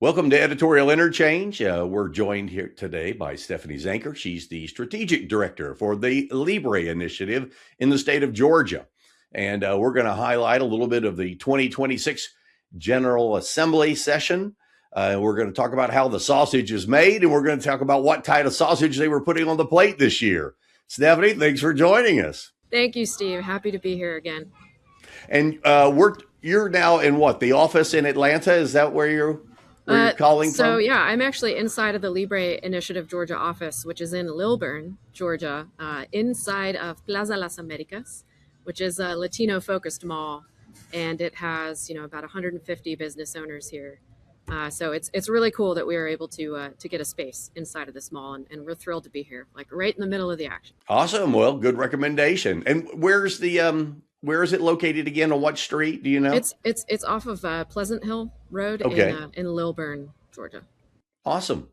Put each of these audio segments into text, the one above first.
Welcome to Editorial Interchange. We're joined here today by Stephanie Zanker. She's the strategic director for the Libre initiative in the state of Georgia. And we're going to highlight a little bit of the 2026 General Assembly session. We're going to talk about how the sausage is made, and we're going to talk about what type of sausage they were putting on the plate this year. Stephanie, thanks for joining us. Thank you, Steve. Happy to be here again. And you're now in what, the office in Atlanta? Is that where you're calling from? So yeah, I'm actually inside of the Libre Initiative Georgia office, which is in Lilburn, Georgia, inside of Plaza Las Americas, which is a Latino-focused mall, and it has about 150 business owners here. So it's really cool that we were able to get a space inside of this mall, and we're thrilled to be here, like right in the middle of the action. Awesome. Well, good recommendation. And where is it located again? On what street? Do you know? It's off of Pleasant Hill Road in Lilburn, Georgia. Awesome.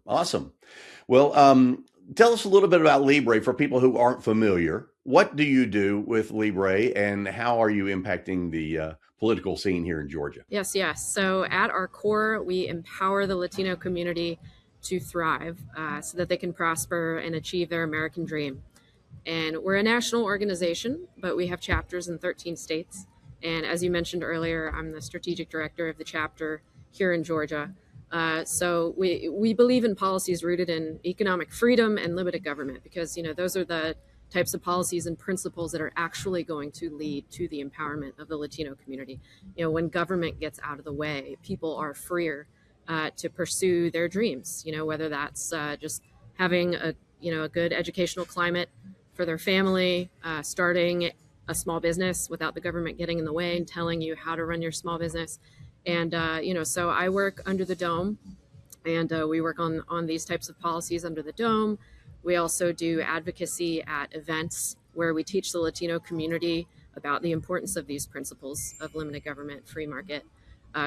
Well, tell us a little bit about Libre for people who aren't familiar. What do you do with Libre, and how are you impacting the political scene here in Georgia? Yes. So at our core, we empower the Latino community to thrive so that they can prosper and achieve their American dream. And we're a national organization, but we have chapters in 13 states. And as you mentioned earlier, I'm the strategic director of the chapter here in Georgia. So we believe in policies rooted in economic freedom and limited government, because those are the types of policies and principles that are actually going to lead to the empowerment of the Latino community. When government gets out of the way, people are freer to pursue their dreams. Whether that's just having a good educational climate for their family, starting a small business without the government getting in the way and telling you how to run your small business. And, so I work under the dome, and we work on these types of policies under the dome. We also do advocacy at events where we teach the Latino community about the importance of these principles of limited government, free market.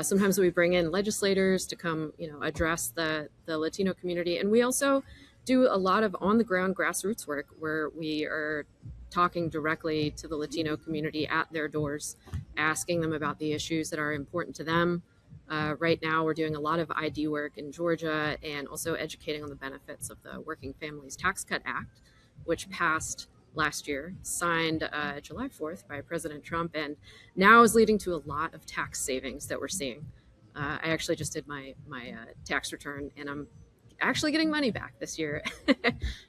Sometimes we bring in legislators to come, address the Latino community. And we also do a lot of on-the-ground grassroots work where we are talking directly to the Latino community at their doors, asking them about the issues that are important to them. Right now, we're doing a lot of ID work in Georgia, and also educating on the benefits of the Working Families Tax Cut Act, which passed last year, signed July 4th by President Trump, and now is leading to a lot of tax savings that we're seeing. I actually just did my tax return, and I'm actually getting money back this year.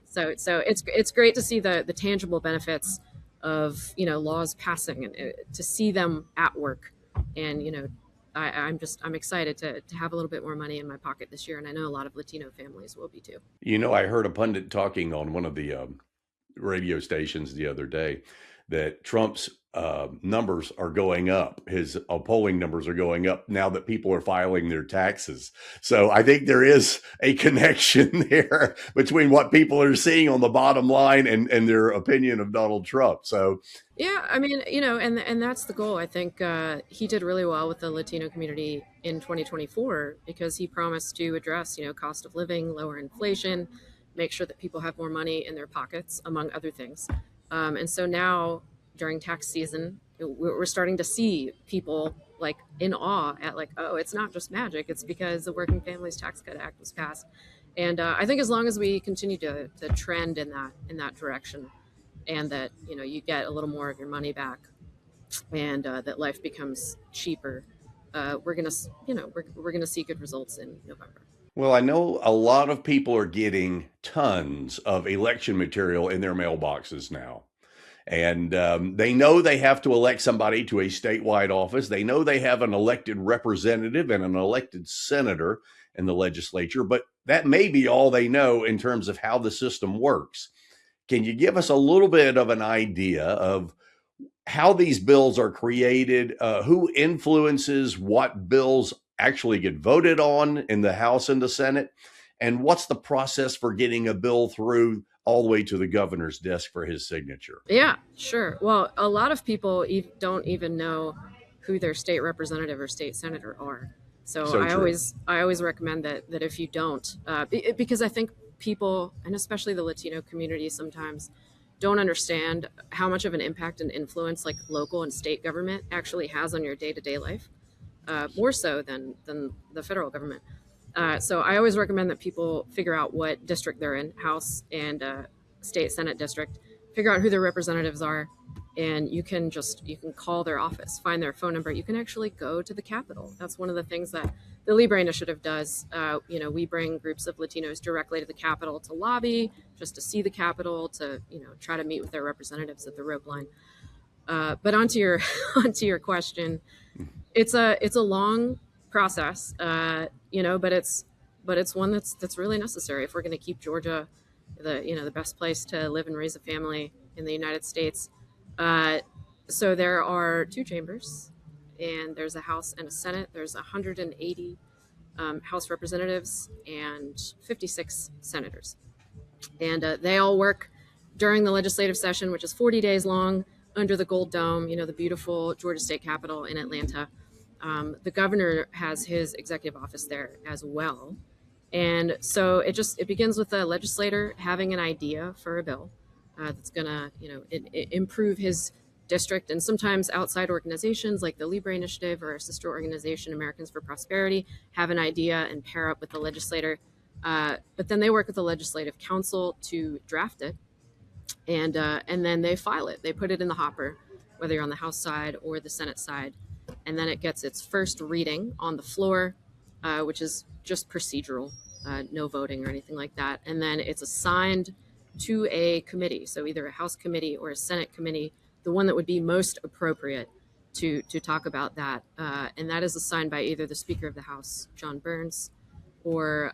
So it's great to see the tangible benefits of laws passing, and to see them at work. And I'm excited to have a little bit more money in my pocket this year, and I know a lot of Latino families will be too. I heard a pundit talking on one of the radio stations the other day that Trump's numbers are going up. His polling numbers are going up now that people are filing their taxes. So I think there is a connection there between what people are seeing on the bottom line and their opinion of Donald Trump. So yeah, I mean, and that's the goal. I think he did really well with the Latino community in 2024, because he promised to address, cost of living, lower inflation, make sure that people have more money in their pockets, among other things. And so now, during tax season, we're starting to see people like in awe at oh, it's not just magic. It's because the Working Families Tax Cut Act was passed. And I think as long as we continue to trend in that direction, and that you get a little more of your money back, and that life becomes cheaper, we're gonna see good results in November. Well, I know a lot of people are getting tons of election material in their mailboxes now. And they know they have to elect somebody to a statewide office. They know they have an elected representative and an elected senator in the legislature, but that may be all they know in terms of how the system works. Can you give us a little bit of an idea of how these bills are created, who influences what bills actually get voted on in the House and the Senate, and what's the process for getting a bill through all the way to the governor's desk for his signature? Yeah, sure. Well, a lot of people don't even know who their state representative or state senator are. So I always recommend that if you don't, because I think people, and especially the Latino community, sometimes don't understand how much of an impact and influence like local and state government actually has on your day-to-day life, more so than the federal government. So I always recommend that people figure out what district they're in, House and state Senate district, figure out who their representatives are, and you can call their office, find their phone number. You can actually go to the Capitol. That's one of the things that the Libre initiative does. We bring groups of Latinos directly to the Capitol to lobby, just to see the Capitol, to try to meet with their representatives at the rope line. But onto your onto your question, it's a long process, but it's one that's really necessary if we're going to keep Georgia the best place to live and raise a family in the United States. Uh, so there are two chambers, and there's a House and a Senate. There's 180 House representatives and 56 senators, and they all work during the legislative session, which is 40 days long, under the Gold Dome, the beautiful Georgia State Capitol in Atlanta. The governor has his executive office there as well. And so it begins with the legislator having an idea for a bill that's going to improve his district. And sometimes outside organizations like the Libre Initiative or a sister organization, Americans for Prosperity, have an idea and pair up with the legislator. But then they work with the legislative council to draft it, and then they file it. They put it in the hopper, whether you're on the House side or the Senate side, and then it gets its first reading on the floor, which is just procedural, no voting or anything like that, and then it's assigned to a committee, so either a House committee or a Senate committee, the one that would be most appropriate to talk about that, and that is assigned by either the Speaker of the House, John Burns, or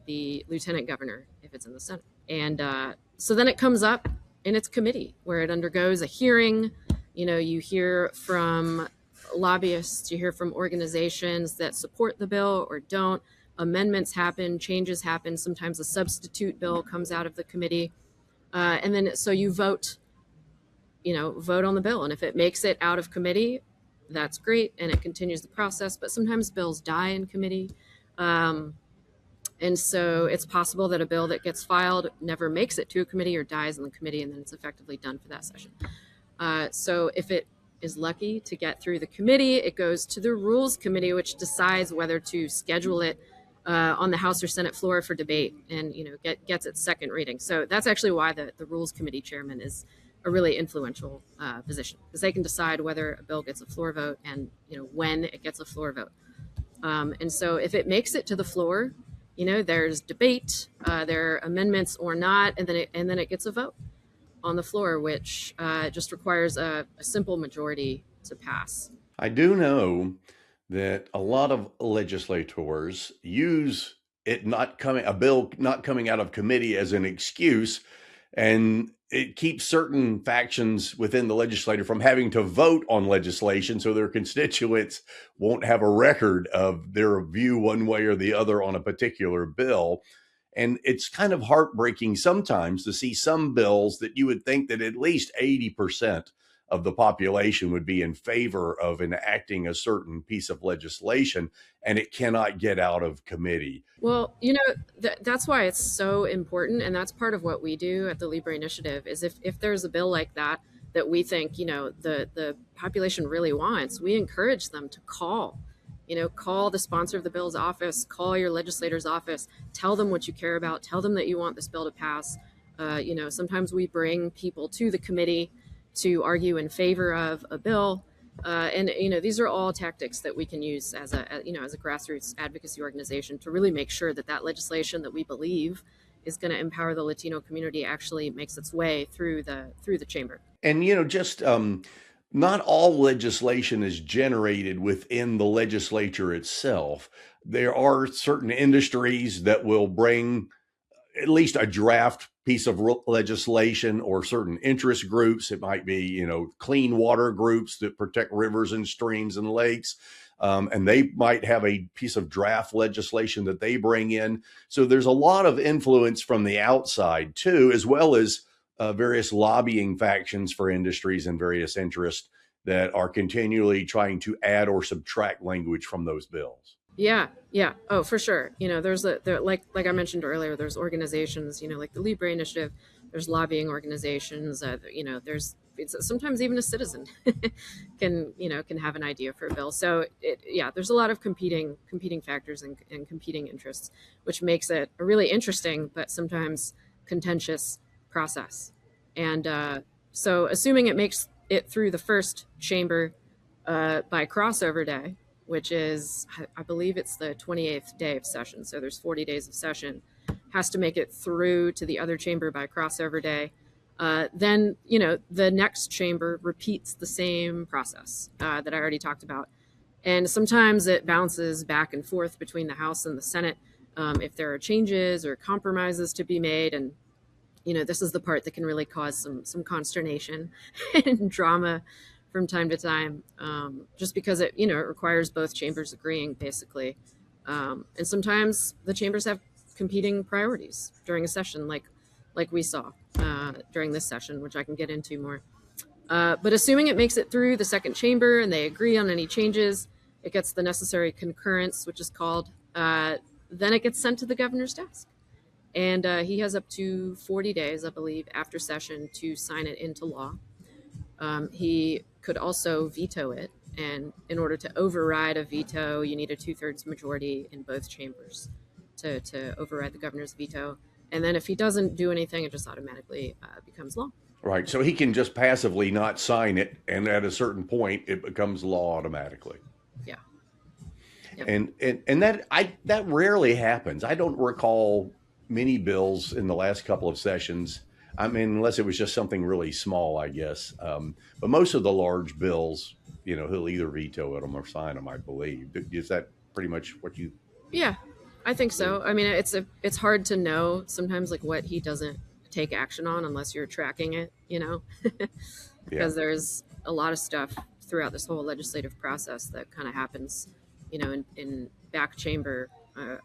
the Lieutenant Governor if it's in the Senate. And so then it comes up in its committee where it undergoes a hearing. You hear from lobbyists, you hear from organizations that support the bill or don't. Amendments happen, changes happen. Sometimes a substitute bill comes out of the committee. And then so you vote on the bill. And if it makes it out of committee, that's great. And it continues the process. But sometimes bills die in committee. And so it's possible that a bill that gets filed never makes it to a committee or dies in the committee, and then it's effectively done for that session. So if it is lucky to get through the committee, it goes to the Rules Committee, which decides whether to schedule it on the House or Senate floor for debate, and gets its second reading. So that's actually why the Rules Committee chairman is a really influential position, because they can decide whether a bill gets a floor vote and when it gets a floor vote. And so if it makes it to the floor, there's debate, there are amendments or not, and then it gets a vote on the floor, which just requires a simple majority to pass. I do know that a lot of legislators use a bill not coming out of committee as an excuse, and it keeps certain factions within the legislature from having to vote on legislation, so their constituents won't have a record of their view one way or the other on a particular bill. And it's kind of heartbreaking sometimes to see some bills that you would think that at least 80% of the population would be in favor of enacting a certain piece of legislation, and it cannot get out of committee. Well, that's why it's so important, and that's part of what we do at the Libre Initiative, is if there's a bill like that we think the population really wants, we encourage them to call the sponsor of the bill's office, call your legislator's office, tell them what you care about, tell them that you want this bill to pass. Sometimes we bring people to the committee to argue in favor of a bill. And these are all tactics that we can use as a grassroots advocacy organization to really make sure that legislation that we believe is going to empower the Latino community actually makes its way through the chamber. And not all legislation is generated within the legislature itself. There are certain industries that will bring at least a draft piece of legislation, or certain interest groups. It might be, clean water groups that protect rivers and streams and lakes. And they might have a piece of draft legislation that they bring in. So there's a lot of influence from the outside too, as well as various lobbying factions for industries and various interests that are continually trying to add or subtract language from those bills. Yeah. Oh, for sure. There's like I mentioned earlier, there's organizations, like the Libre Initiative, there's lobbying organizations, there's sometimes even a citizen can have an idea for a bill. So there's a lot of competing factors and competing interests, which makes it a really interesting but sometimes contentious process. And so assuming it makes it through the first chamber by crossover day, which is, I believe it's the 28th day of session, so there's 40 days of session, has to make it through to the other chamber by crossover day. Then the next chamber repeats the same process that I already talked about, and sometimes it bounces back and forth between the House and the Senate if there are changes or compromises to be made. And this is the part that can really cause some consternation and drama from time to time, just because it requires both chambers agreeing, basically. And sometimes the chambers have competing priorities during a session, like we saw during this session, which I can get into more. But assuming it makes it through the second chamber and they agree on any changes, it gets the necessary concurrence, which is called. Then it gets sent to the governor's desk. And he has up to 40 days, I believe, after session to sign it into law. He could also veto it. And in order to override a veto, you need a 2/3 majority in both chambers to override the governor's veto. And then if he doesn't do anything, it just automatically becomes law. Right. So he can just passively not sign it, and at a certain point, it becomes law automatically. Yeah. Yep. And that rarely happens. I don't recall many bills in the last couple of sessions. I mean, unless it was just something really small, I guess. But most of the large bills, he'll either veto them or sign them, I believe. Is that pretty much what you? Yeah, I think so. I mean, it's hard to know sometimes like what he doesn't take action on unless you're tracking it, because there's a lot of stuff throughout this whole legislative process that kind of happens, in back chamber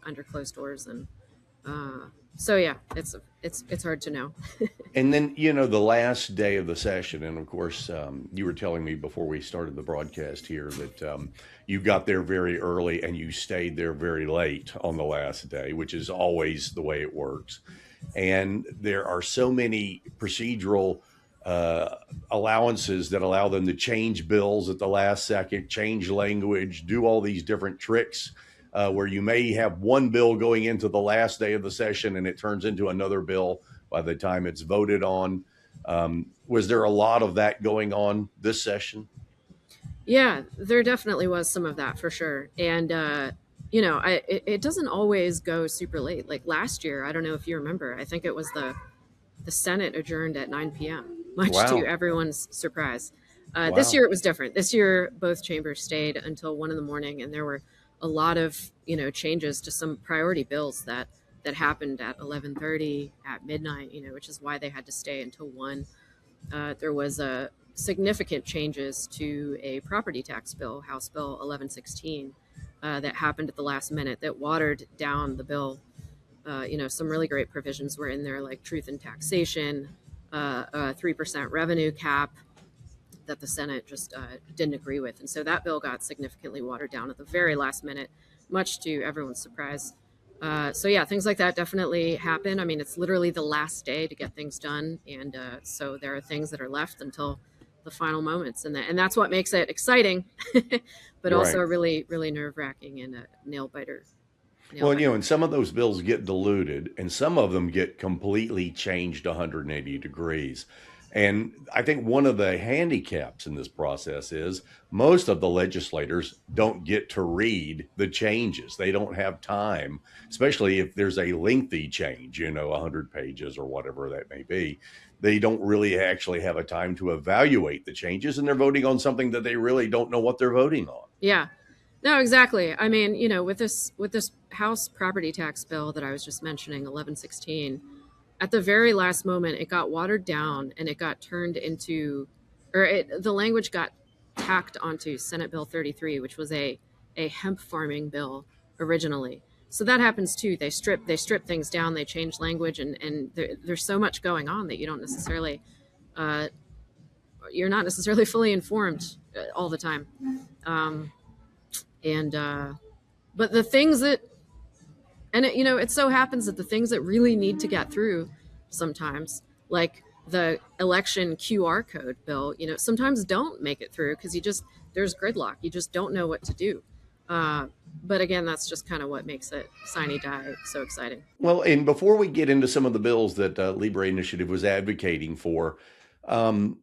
under closed doors. And so yeah, it's hard to know. And then the last day of the session, and of course you were telling me before we started the broadcast here that you got there very early and you stayed there very late on the last day, which is always the way it works. And there are so many procedural allowances that allow them to change bills at the last second, change language, do all these different tricks where you may have one bill going into the last day of the session and it turns into another bill by the time it's voted on. Was there a lot of that going on this session? Yeah, there definitely was some of that for sure. And, it doesn't always go super late. Like last year, I don't know if you remember, I think it was the Senate adjourned at 9 p.m., much to everyone's surprise. This year it was different. This year, both chambers stayed until 1 a.m, and there were a lot of, changes to some priority bills that happened at 11:30 at midnight, which is why they had to stay until 1. There was significant changes to a property tax bill, House Bill 1116, that happened at the last minute that watered down the bill. Some really great provisions were in there, like truth in taxation, 3% revenue cap that the Senate just didn't agree with. And so that bill got significantly watered down at the very last minute, much to everyone's surprise. So yeah, things like that definitely happen. I mean, it's literally the last day to get things done. And so there are things that are left until the final moments. And that's what makes it exciting, but also really, really nerve-wracking and a nail biter. Well, and some of those bills get diluted and some of them get completely changed 180 degrees. And I think one of the handicaps in this process is most of the legislators don't get to read the changes. They don't have time, especially if there's a lengthy change, 100 pages or whatever that may be. They don't really actually have a time to evaluate the changes, and they're voting on something that they really don't know what they're voting on. Yeah. No, exactly. I mean, with this House property tax bill that I was just mentioning, 1116, at the very last moment, it got watered down and it got turned into, the language got tacked onto Senate Bill 33, which was a hemp farming bill originally. So that happens too. They strip things down, they change language, and there's so much going on that you don't necessarily, you're not necessarily fully informed all the time. But the things that, and it so happens that the things that really need to get through sometimes, like the election QR code bill, sometimes don't make it through because there's gridlock. You just don't know what to do. Uh, but again, that's just kind of what makes it sine die so exciting. Well, and before we get into some of the bills that Libre Initiative was advocating for, um,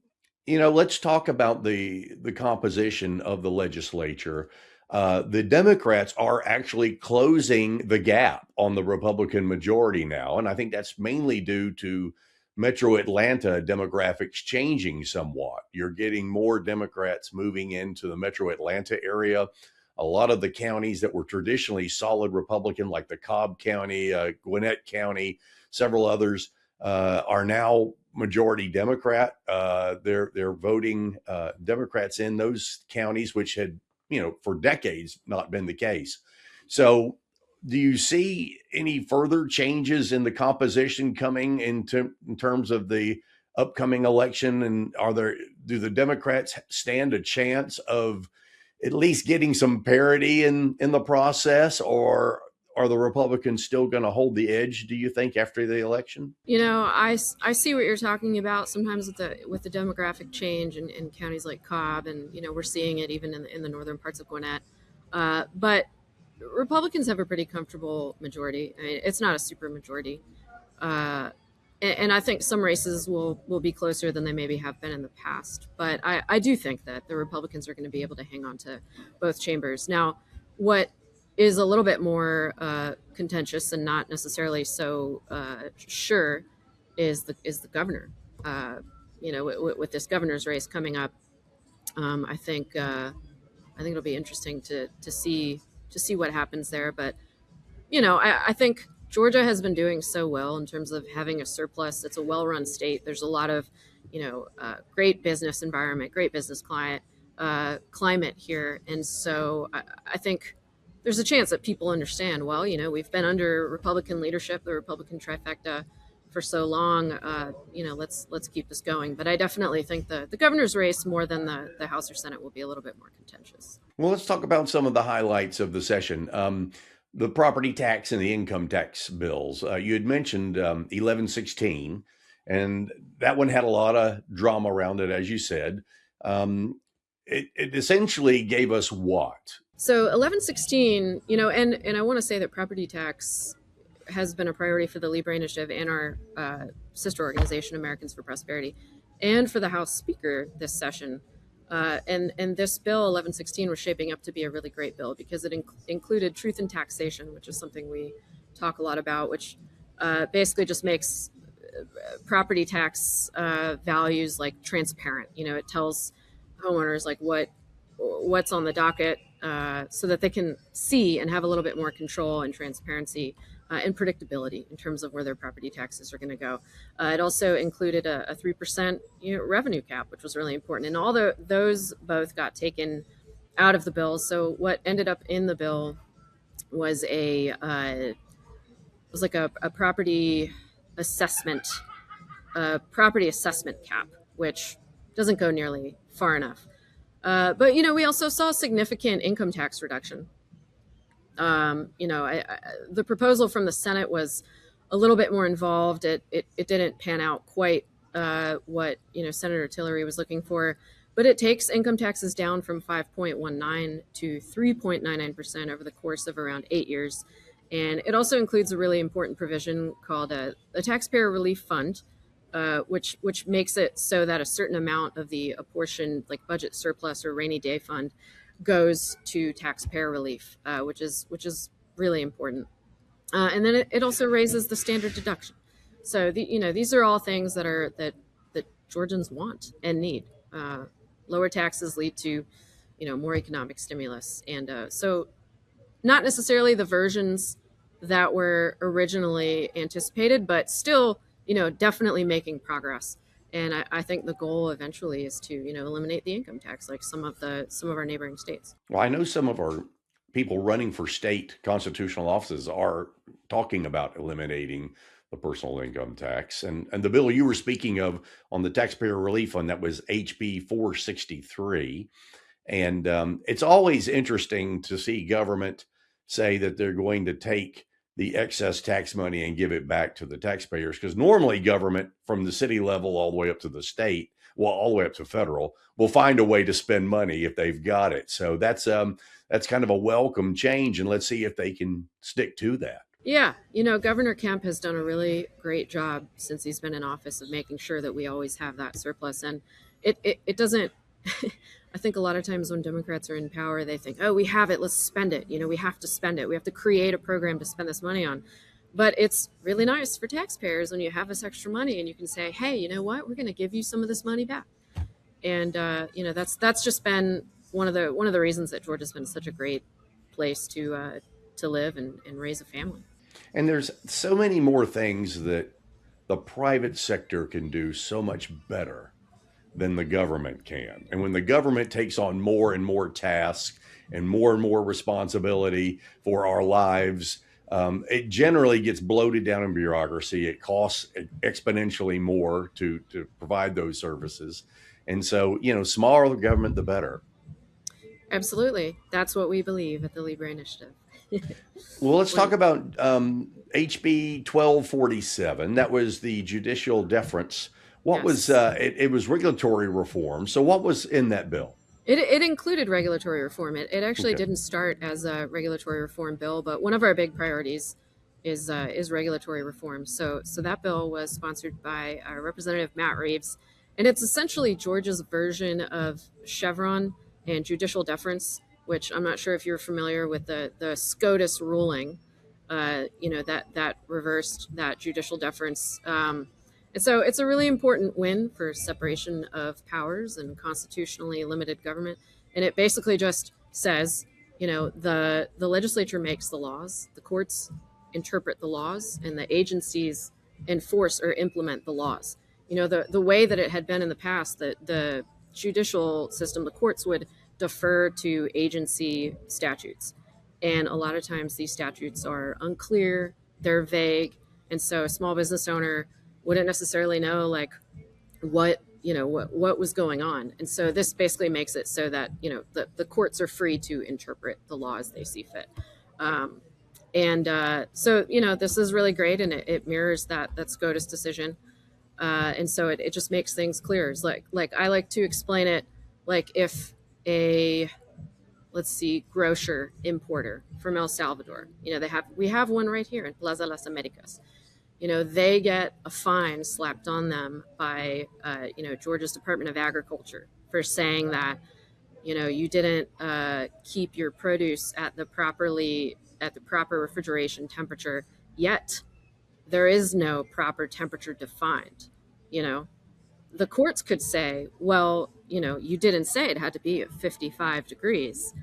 let's talk about the composition of the legislature. The Democrats are actually closing the gap on the Republican majority now, and I think that's mainly due to Metro Atlanta demographics changing somewhat. You're getting more Democrats moving into the Metro Atlanta area. A lot of the counties that were traditionally solid Republican, like the Cobb County, Gwinnett County, several others, are now majority Democrat. They're voting Democrats in those counties, which had, for decades not been the case. So, do you see any further changes in the composition coming in terms of the upcoming election? And do the Democrats stand a chance of at least getting some parity in the process, or are the Republicans still going to hold the edge, do you think, after the election? I see what you're talking about sometimes with the demographic change in counties like Cobb, and we're seeing it even in the northern parts of Gwinnett. But Republicans have a pretty comfortable majority. I mean, it's not a super majority. Uh, and I think some races will be closer than they maybe have been in the past. But I do think that the Republicans are going to be able to hang on to both chambers. Now, what is a little bit more contentious and not necessarily so sure is the governor. With this governor's race coming up, I think it'll be interesting to see what happens there. But I think Georgia has been doing so well in terms of having a surplus. It's a well-run state. There's a lot of, great business environment, great business climate here. And so I think there's a chance that people understand, well, we've been under Republican leadership, the Republican trifecta for so long, let's keep this going. But I definitely think the governor's race more than the House or Senate will be a little bit more contentious. Well, let's talk about some of the highlights of the session. The property tax and the income tax bills. You had mentioned 1116, and that one had a lot of drama around it, as you said. It essentially gave us what? So 1116, and I want to say that property tax has been a priority for the Libre Initiative and our sister organization, Americans for Prosperity, and for the House Speaker this session. And this bill 1116 was shaping up to be a really great bill because it included truth in taxation, which is something we talk a lot about, which basically just makes property tax values like transparent. It tells homeowners like what's on the docket so that they can see and have a little bit more control and transparency and predictability in terms of where their property taxes are going to go. It also included a 3% revenue cap, which was really important. And all those both got taken out of the bill. So what ended up in the bill was a property assessment cap, which doesn't go nearly far enough. But we also saw significant income tax reduction. The proposal from the Senate was a little bit more involved. It didn't pan out quite what Senator Tillery was looking for, but it takes income taxes down from 5.19 to 3.99% over the course of around 8 years. And it also includes a really important provision called a taxpayer relief fund, which makes it so that a certain amount of the apportioned like budget surplus or rainy day fund goes to taxpayer relief, which is really important. And then it also raises the standard deduction. So these are all things that Georgians want and need. Lower taxes lead to more economic stimulus, and so not necessarily the versions that were originally anticipated, but still definitely making progress. And I think the goal eventually is to eliminate the income tax like some of our neighboring states. Well, I know some of our people running for state constitutional offices are talking about eliminating the personal income tax. And the bill you were speaking of on the taxpayer relief fund, that was HB 463. And it's always interesting to see government say that they're going to take the excess tax money and give it back to the taxpayers. Because normally government from the city level all the way up to the state, well, all the way up to federal, will find a way to spend money if they've got it. So that's kind of a welcome change, and let's see if they can stick to that. Yeah, Governor Kemp has done a really great job since he's been in office of making sure that we always have that surplus. And it doesn't, I think a lot of times when Democrats are in power, they think, oh, we have it, let's spend it. We have to spend it. We have to create a program to spend this money on. But it's really nice for taxpayers when you have this extra money and you can say, hey, you know what, we're going to give you some of this money back. And, that's just been one of the reasons that Georgia's been such a great place to live and raise a family. And there's so many more things that the private sector can do so much better than the government can. And when the government takes on more and more tasks and more responsibility for our lives, it generally gets bloated down in bureaucracy. It costs exponentially more to provide those services. And so, smaller the government, the better. Absolutely. That's what we believe at the Libre Initiative. Well, let's talk about HB 1247. That was the judicial deference. What was it was regulatory reform. So what was in that bill? It included regulatory reform. It actually Okay. didn't start as a regulatory reform bill, but one of our big priorities is regulatory reform. So that bill was sponsored by Representative Matt Reeves, and it's essentially Georgia's version of Chevron and judicial deference, which I'm not sure if you're familiar with the SCOTUS ruling, that reversed that judicial deference. And so it's a really important win for separation of powers and constitutionally limited government. And it basically just says, the legislature makes the laws, the courts interpret the laws, and the agencies enforce or implement the laws. The way that it had been in the past, that the judicial system, the courts would defer to agency statutes. And a lot of times these statutes are unclear, they're vague. And so a small business owner wouldn't necessarily know like what was going on. And so this basically makes it so that, the courts are free to interpret the law as they see fit. So, this is really great, and it mirrors that SCOTUS decision. And so it just makes things clear. It's like I like to explain it like if a, let's see, grocer importer from El Salvador, we have one right here in Plaza Las Americas. They get a fine slapped on them by, Georgia's Department of Agriculture for saying that, you didn't keep your produce at the proper refrigeration temperature, yet there is no proper temperature defined. The courts could say, well, you didn't say it had to be at 55 degrees.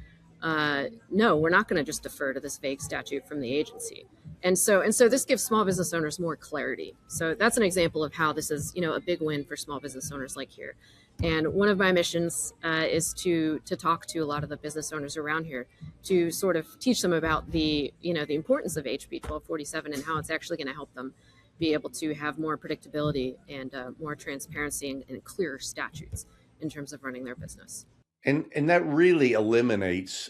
No, we're not going to just defer to this vague statute from the agency. And so this gives small business owners more clarity. So that's an example of how this is, a big win for small business owners like here. And one of my missions is to talk to a lot of the business owners around here to sort of teach them about the importance of HB 1247 and how it's actually going to help them be able to have more predictability and more transparency and clearer statutes in terms of running their business. And that really eliminates,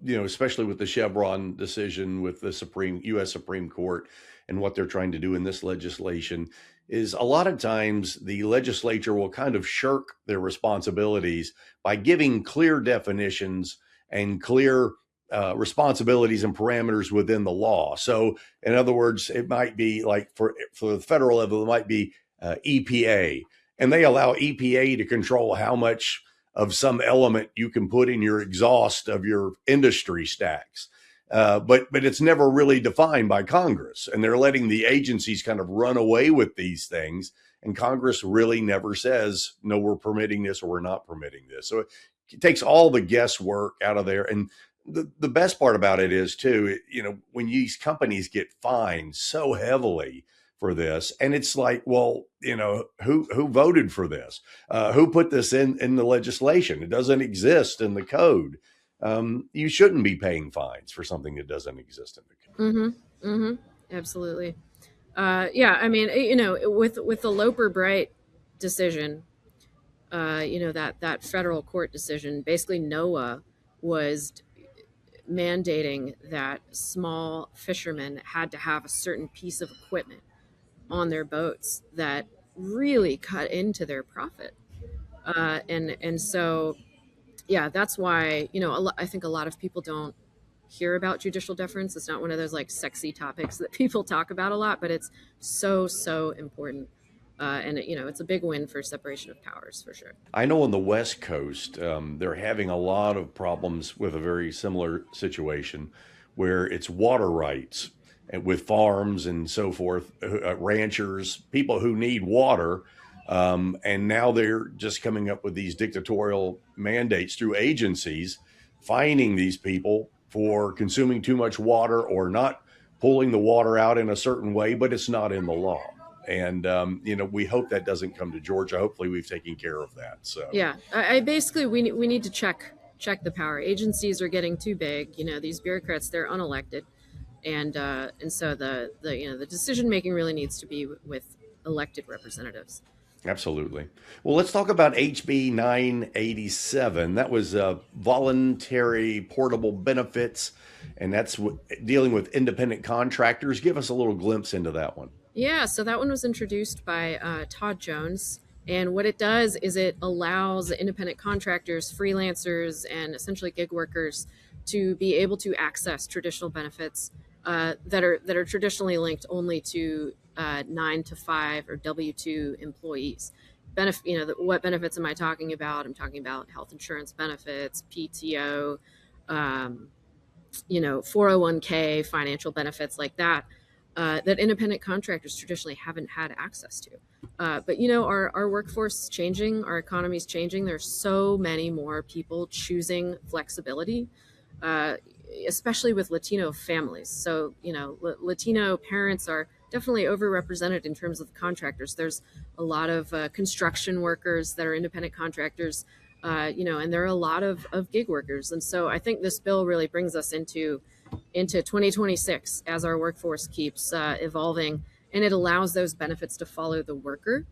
especially with the Chevron decision with the U.S. Supreme Court and what they're trying to do in this legislation, is a lot of times the legislature will kind of shirk their responsibilities by giving clear definitions and clear responsibilities and parameters within the law. So, in other words, it might be like for the federal level, it might be EPA, and they allow EPA to control how much of some element you can put in your exhaust of your industry stacks. But it's never really defined by Congress, and they're letting the agencies kind of run away with these things. And Congress really never says, no, we're permitting this or we're not permitting this. So it takes all the guesswork out of there. And the best part about it is too, when these companies get fined so heavily for this, and it's like, well, who voted for this? Who put this in the legislation? It doesn't exist in the code. You shouldn't be paying fines for something that doesn't exist in the code. Mm-hmm. Mm-hmm. Absolutely. Yeah. I mean, with the Loper Bright decision, that federal court decision, basically NOAA was mandating that small fishermen had to have a certain piece of equipment on their boats that really cut into their profit. And so, yeah, that's why, I think a lot of people don't hear about judicial deference. It's not one of those like sexy topics that people talk about a lot, but it's so, so important. And it's a big win for separation of powers for sure. I know on the West Coast, they're having a lot of problems with a very similar situation where it's water rights and with farms and so forth, ranchers, people who need water. And now they're just coming up with these dictatorial mandates through agencies, fining these people for consuming too much water or not pulling the water out in a certain way, but it's not in the law. And we hope that doesn't come to Georgia. Hopefully, we've taken care of that. So Yeah, I basically we need to check the power. Agencies are getting too big. These bureaucrats, they're unelected, and so the decision making really needs to be with elected representatives. absolutely. Well, let's talk about HB 987. That was voluntary portable benefits, and that's dealing with independent contractors. Give us a little glimpse into that one. Yeah, so that one was introduced by Todd Jones. And what it does is it allows independent contractors, freelancers, and essentially gig workers to be able to access traditional benefits that are traditionally linked only to 9 to 5 or W-2 employees. What benefits am I talking about? I'm talking about health insurance benefits, PTO, um, 401k, financial benefits like that, that independent contractors traditionally haven't had access to. But our workforce is changing, our economy is changing. There's so many more people choosing flexibility, uh, especially with Latino families. So Latino parents are definitely overrepresented in terms of the contractors. There's a lot of construction workers that are independent contractors, and there are a lot of gig workers. And so I think this bill really brings us into 2026 as our workforce keeps evolving, and it allows those benefits to follow the worker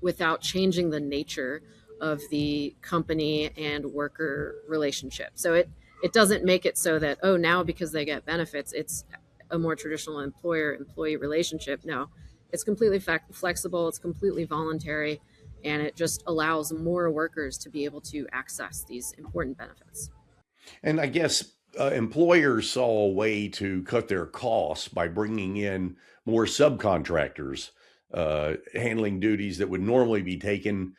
without changing the nature of the company and worker relationship. So it doesn't make it so that, oh, now because they get benefits it's a more traditional employer employee relationship. No, it's completely flexible, it's completely voluntary, and it just allows more workers to be able to access these important benefits. And I guess employers saw a way to cut their costs by bringing in more subcontractors, handling duties that would normally be taken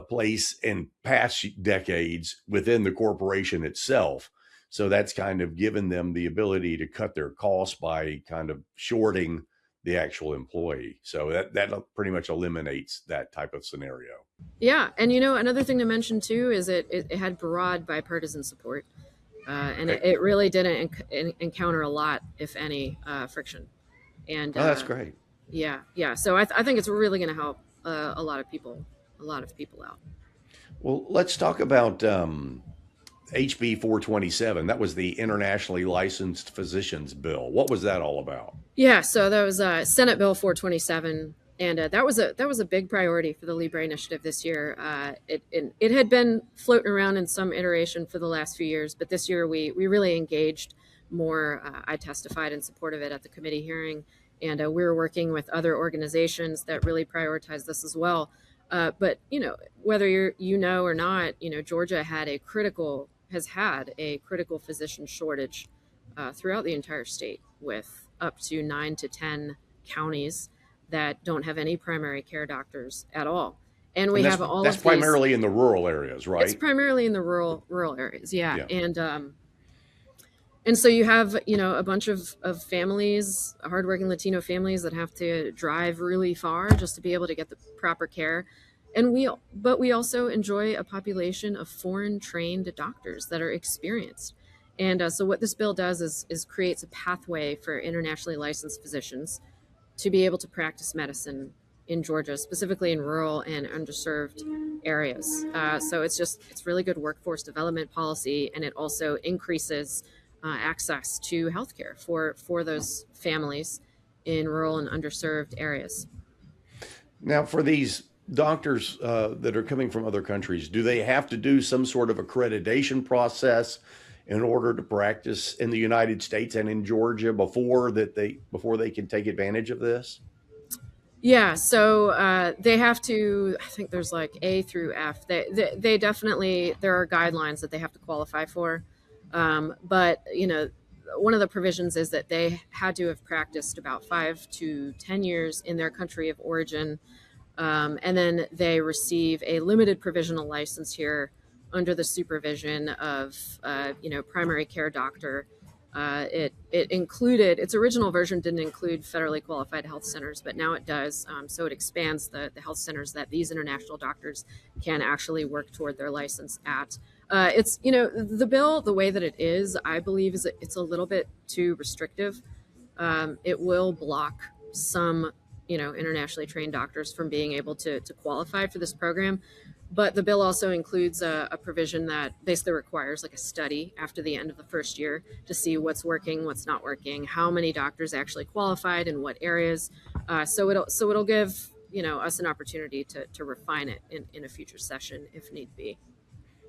place in past decades within the corporation itself. So that's kind of given them the ability to cut their costs by kind of shorting the actual employee. So that pretty much eliminates that type of scenario. Yeah, and another thing to mention too is it had broad bipartisan support, and Okay. it really didn't encounter a lot, if any, friction. And Oh, that's great. yeah, yeah. So I think it's really going to help a lot of people out. Well, let's talk about HB 427. That was the internationally licensed physicians bill. What was that all about? Yeah, so that was Senate Bill 427, and that was a big priority for the Libre initiative this year. It had been floating around in some iteration for the last few years, but this year we really engaged more. I testified in support of it at the committee hearing, and we were working with other organizations that really prioritize this as well. But whether or not, Georgia has had a critical physician shortage throughout the entire state, with up to 9 to 10 counties that don't have any primary care doctors at all. And we And that's have all that's of these. primarily in the rural areas, It's right? primarily in the rural areas, yeah. Yeah. And so you have a bunch of families, hardworking Latino families, that have to drive really far just to be able to get the proper care. But we also enjoy a population of foreign trained doctors that are experienced. And so what this bill does is creates a pathway for internationally licensed physicians to be able to practice medicine in Georgia, specifically in rural and underserved areas. So it's really good workforce development policy, and it also increases access to healthcare for those families in rural and underserved areas. Now, for these doctors that are coming from other countries, do they have to do some sort of accreditation process? in order to practice in the United States and in Georgia before they can take advantage of this? Yeah, so they have to. I think there's like A through F. They definitely, there are guidelines that they have to qualify for, but one of the provisions is that they had to have practiced about 5 to 10 years in their country of origin, and then they receive a limited provisional license here under the supervision of, primary care doctor. It included, its original version didn't include federally qualified health centers, but now it does. So it expands the health centers that these international doctors can actually work toward their license at. It's, the bill, the way that it is, I believe, is it's a little bit too restrictive. It will block some, internationally trained doctors from being able to qualify for this program. But the bill also includes a provision that basically requires like a study after the end of the first year to see what's working, what's not working, how many doctors actually qualified in what areas. So it'll give us an opportunity to refine it in a future session if need be.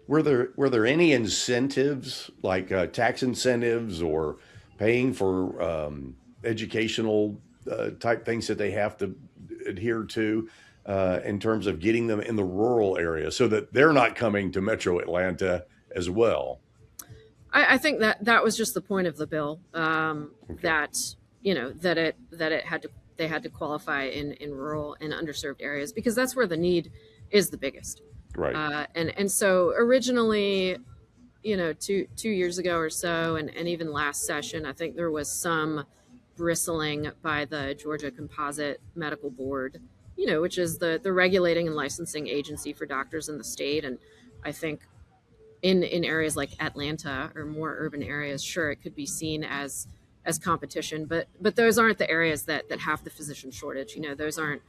Were there any incentives like tax incentives or paying for educational type things that they have to adhere to in terms of getting them in the rural areas so that they're not coming to Metro Atlanta as well? I think that was just the point of the bill, Okay, that that it had to, they had to qualify in rural and underserved areas because that's where the need is the biggest. right. And so originally, 2 years ago or so, and even last session, I think there was some bristling by the Georgia Composite Medical Board, which is the regulating and licensing agency for doctors in the state. And I think in areas like Atlanta or more urban areas, sure, it could be seen as competition, but those aren't the areas that have the physician shortage. Those aren't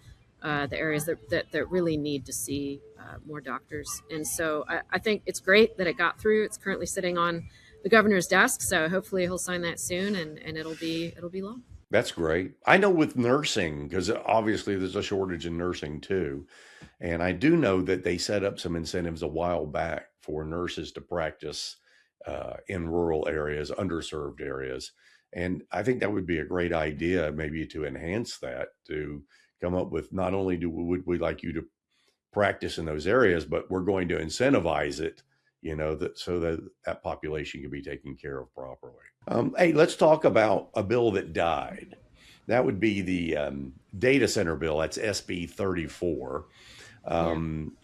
the areas that really need to see more doctors. And so I think it's great that it got through. It's currently sitting on the governor's desk, so hopefully he'll sign that soon, and it'll be law. That's great. I know with nursing, because obviously there's a shortage in nursing too. And I do know that they set up some incentives a while back for nurses to practice in rural areas, underserved areas. And I think that would be a great idea, maybe to enhance that, to come up with not only would we like you to practice in those areas, but we're going to incentivize it, that so that that population can be taken care of properly. Hey, let's talk about a bill that died. That would be the data center bill. That's SB 34. Yeah.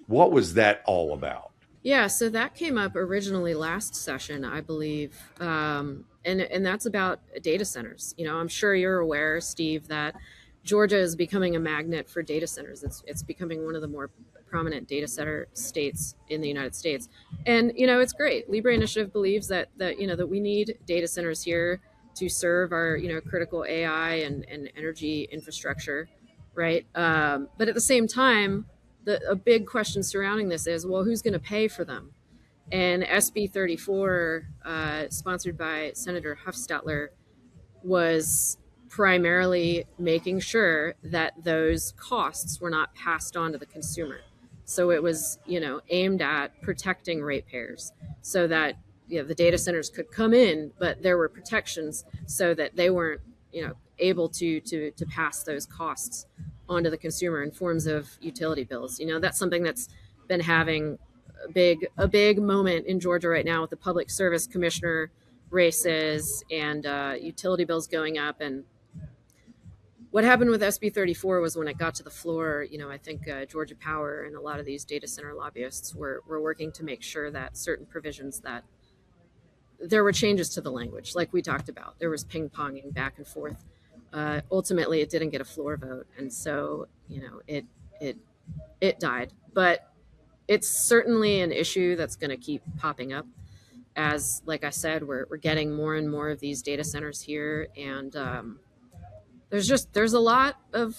What was that all about? Yeah, so that came up originally last session, I believe, and that's about data centers. I'm sure you're aware, Steve, that Georgia is becoming a magnet for data centers. It's becoming one of the more prominent data center states in the United States, and it's great. Libre Initiative believes that we need data centers here to serve our critical AI and energy infrastructure, right? But at the same time, a big question surrounding this is, well, who's going to pay for them? And SB 34, sponsored by Senator Huffstetler, was primarily making sure that those costs were not passed on to the consumer. So it was, aimed at protecting ratepayers so that the data centers could come in, but there were protections so that they weren't, able to pass those costs onto the consumer in forms of utility bills. That's something that's been having a big moment in Georgia right now with the public service commissioner races and utility bills going up. And what happened with SB 34 was when it got to the floor, I think Georgia Power and a lot of these data center lobbyists were working to make sure that certain provisions, that there were changes to the language, like we talked about. There was ping ponging back and forth. Ultimately, it didn't get a floor vote, and so it died. But it's certainly an issue that's going to keep popping up as, like I said, we're getting more and more of these data centers here, and there's a lot of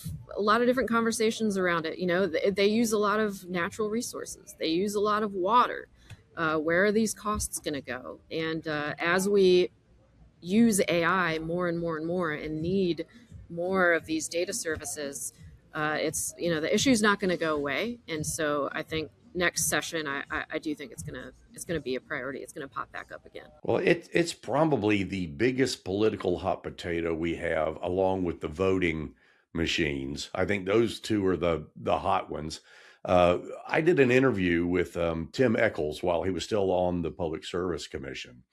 different conversations around it. They use a lot of natural resources. They use a lot of water. Where are these costs going to go? And as we use AI more and more and more and need more of these data services, it's the issue is not going to go away. And so I think next session, I do think it's gonna be a priority. It's gonna pop back up again. Well, it's probably the biggest political hot potato we have, along with the voting machines. I think those two are the hot ones. I did an interview with Tim Eccles while he was still on the Public Service Commission,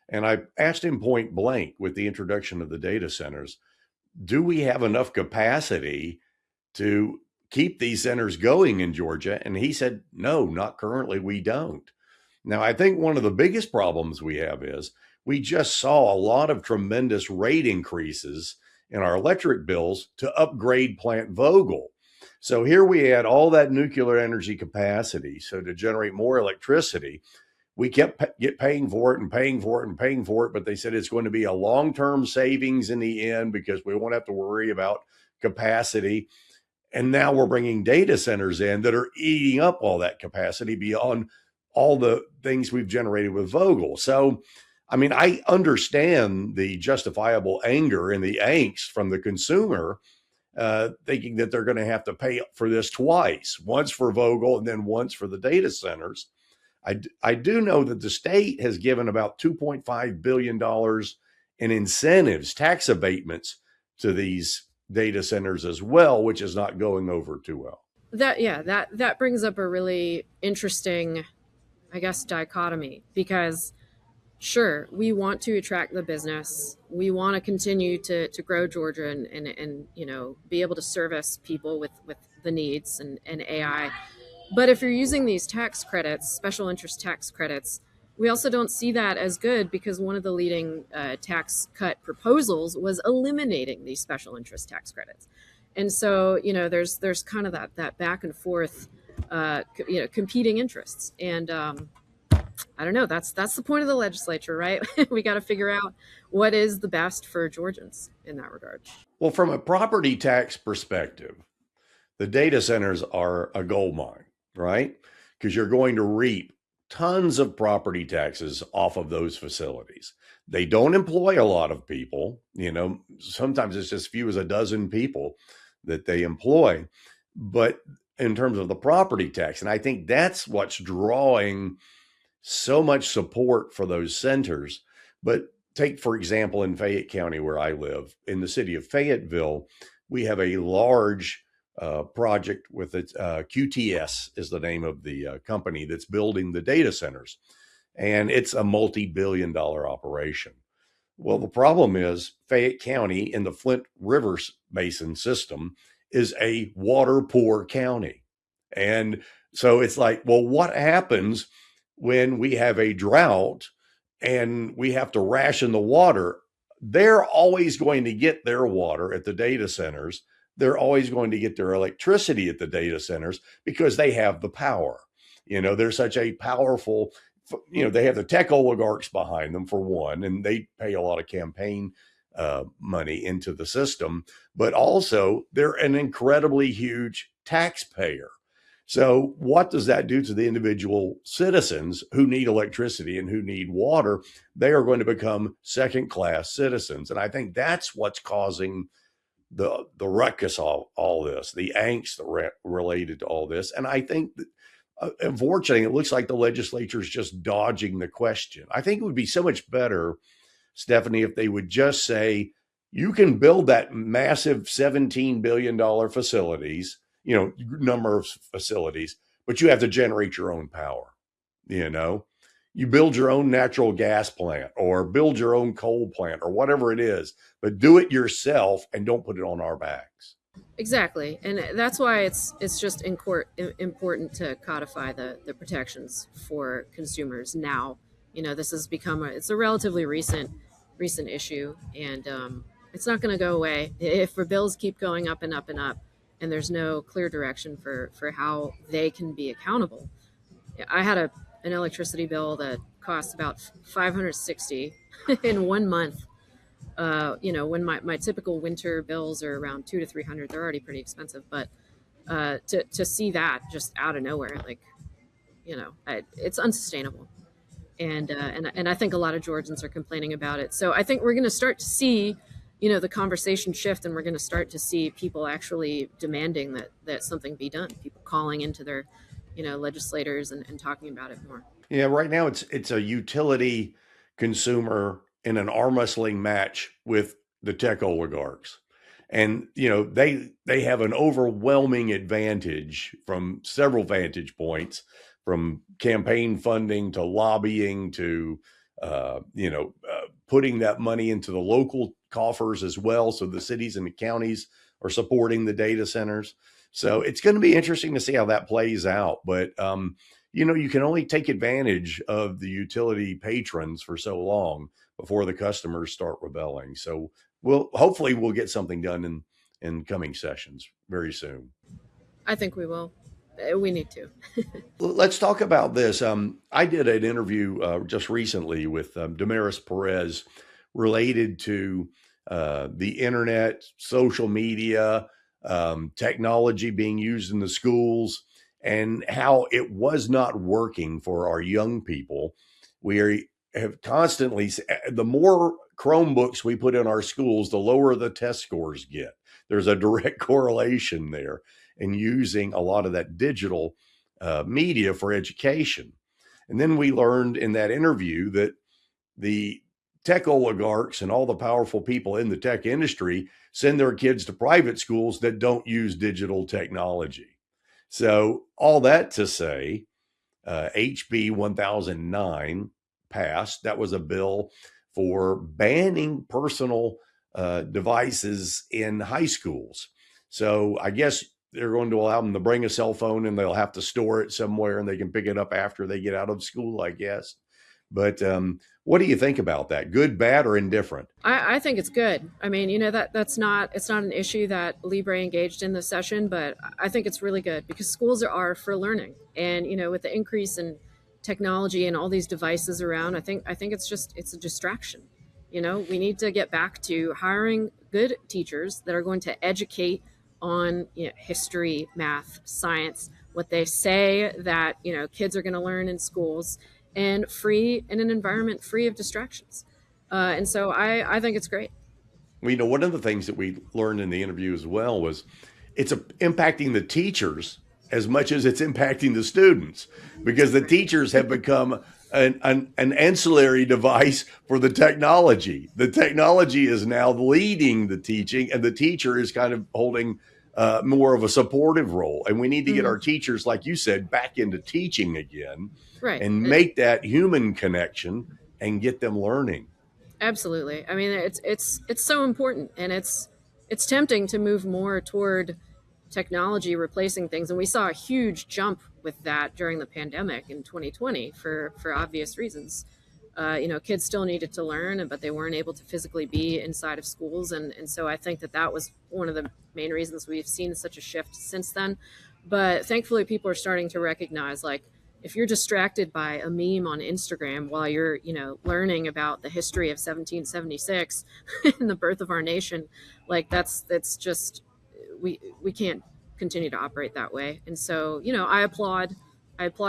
and I asked him point blank, with the introduction of the data centers, do we have enough capacity to keep these centers going in Georgia? And he said, no, not currently. We don't. Now, I think one of the biggest problems we have is we just saw a lot of tremendous rate increases in our electric bills to upgrade Plant Vogtle. So here we had all that nuclear energy capacity. So to generate more electricity, we kept paying for it and paying for it and paying for it. But they said it's going to be a long-term savings in the end because we won't have to worry about capacity. And now we're bringing data centers in that are eating up all that capacity beyond all the things we've generated with Vogtle. So, I mean, I understand the justifiable anger and the angst from the consumer, thinking that they're going to have to pay for this twice, once for Vogtle and then once for the data centers. I do know that the state has given about $2.5 billion in incentives, tax abatements to these data centers as well, which is not going over too well. That brings up a really interesting, I guess, dichotomy, because sure, we want to attract the business. We want to continue to grow Georgia and be able to service people with the needs and AI. But if you're using these tax credits, special interest tax credits, we also don't see that as good, because one of the leading tax cut proposals was eliminating these special interest tax credits. And so, there's kind of that back and forth, competing interests. And I don't know. That's the point of the legislature, right? We got to figure out what is the best for Georgians in that regard. Well, from a property tax perspective, the data centers are a gold mine, right? Because you're going to reap tons of property taxes off of those facilities. They don't employ a lot of people. Sometimes it's as few as a dozen people that they employ. But in terms of the property tax, and I think that's what's drawing so much support for those centers. But take, for example, in Fayette County, where I live, in the city of Fayetteville, we have a large project with it. QTS is the name of the company that's building the data centers, and it's a multi-billion-dollar operation. Well, the problem is Fayette County in the Flint River Basin system is a water poor county. And so it's like, well, what happens when we have a drought and we have to ration the water? They're always going to get their water at the data centers. They're always going to get their electricity at the data centers because they have the power. They're such a powerful, they have the tech oligarchs behind them, for one, and they pay a lot of campaign money into the system, but also they're an incredibly huge taxpayer. So what does that do to the individual citizens who need electricity and who need water? They are going to become second-class citizens. And I think that's what's causing the ruckus of all this, the angst related to all this. And I think that, unfortunately, it looks like the legislature is just dodging the question. I think it would be so much better, Stephanie, if they would just say, you can build that massive $17 billion facilities, number of facilities, but you have to generate your own power. You build your own natural gas plant or build your own coal plant or whatever it is, but do it yourself and don't put it on our backs. Exactly. And that's why it's just important to codify the protections for consumers now. This has become it's a relatively recent issue, and it's not going to go away if the bills keep going up and up and up, and there's no clear direction for how they can be accountable. I had an electricity bill that cost about $560 in 1 month. When my typical winter bills are around $200 to $300, they're already pretty expensive. But to see that just out of nowhere, it's unsustainable. And I think a lot of Georgians are complaining about it. So I think we're going to start to see, the conversation shift, and we're going to start to see people actually demanding that something be done. People calling into their legislators and talking about it more. Yeah, right now it's a utility consumer in an arm wrestling match with the tech oligarchs. And they have an overwhelming advantage from several vantage points, from campaign funding to lobbying to putting that money into the local coffers as well. So the cities and the counties are supporting the data centers. So it's going to be interesting to see how that plays out. But you can only take advantage of the utility patrons for so long before the customers start rebelling. So hopefully we'll get something done in coming sessions very soon. I think we will. We need to. Let's talk about this. I did an interview just recently with Damaris Perez related to the internet, social media, technology being used in the schools, and how it was not working for our young people. Have constantly, the more Chromebooks we put in our schools, the lower the test scores get. There's a direct correlation there in using a lot of that digital media for education. And then we learned in that interview that the tech oligarchs and all the powerful people in the tech industry send their kids to private schools that don't use digital technology. So, all that to say, HB 1009 passed. That was a bill for banning personal devices in high schools. So, I guess they're going to allow them to bring a cell phone and they'll have to store it somewhere and they can pick it up after they get out of school, I guess. But what do you think about that? Good, bad, or indifferent? I think it's good. I mean, that's not it's not an issue that Libre engaged in this session, but I think it's really good because schools are for learning, and with the increase in technology and all these devices around, I think it's a distraction. We need to get back to hiring good teachers that are going to educate on history, math, science, what they say that kids are going to learn in schools, and free in an environment free of distractions. And so I think it's great. Well, one of the things that we learned in the interview as well was impacting the teachers as much as it's impacting the students, because the teachers have become an ancillary device for the technology. The technology is now leading the teaching, and the teacher is kind of holding more of a supportive role. And we need to get our teachers, like you said, back into teaching again, Right. and make that human connection and get them learning. Absolutely. I mean, it's so important, and it's tempting to move more toward technology replacing things, and we saw a huge jump with that during the pandemic in 2020 for obvious reasons. Kids still needed to learn, but they weren't able to physically be inside of schools, and so I think that was one of the main reasons we've seen such a shift since then. But thankfully, people are starting to recognize, like, if you're distracted by a meme on Instagram while you're, learning about the history of 1776 and the birth of our nation, like that's just we can't continue to operate that way. And so, I applaud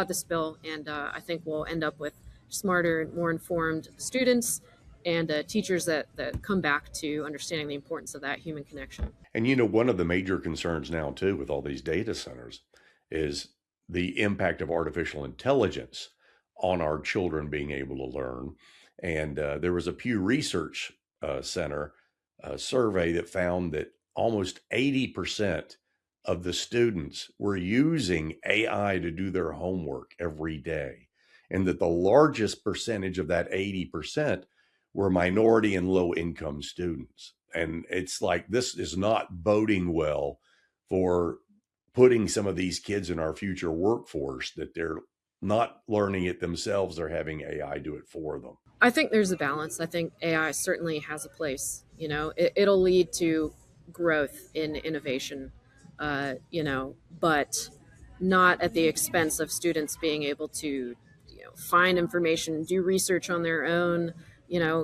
this bill, and I think we'll end up with smarter, more informed students and teachers that come back to understanding the importance of that human connection. And one of the major concerns now, too, with all these data centers is the impact of artificial intelligence on our children being able to learn. And there was a Pew Research Center survey that found that almost 80% of the students were using AI to do their homework every day. And that the largest percentage of that 80% were minority and low income students. And it's like, this is not boding well for putting some of these kids in our future workforce, that they're not learning it themselves, they're having AI do it for them. I think there's a balance. I think AI certainly has a place. It'll lead to growth in innovation, but not at the expense of students being able to, find information, do research on their own,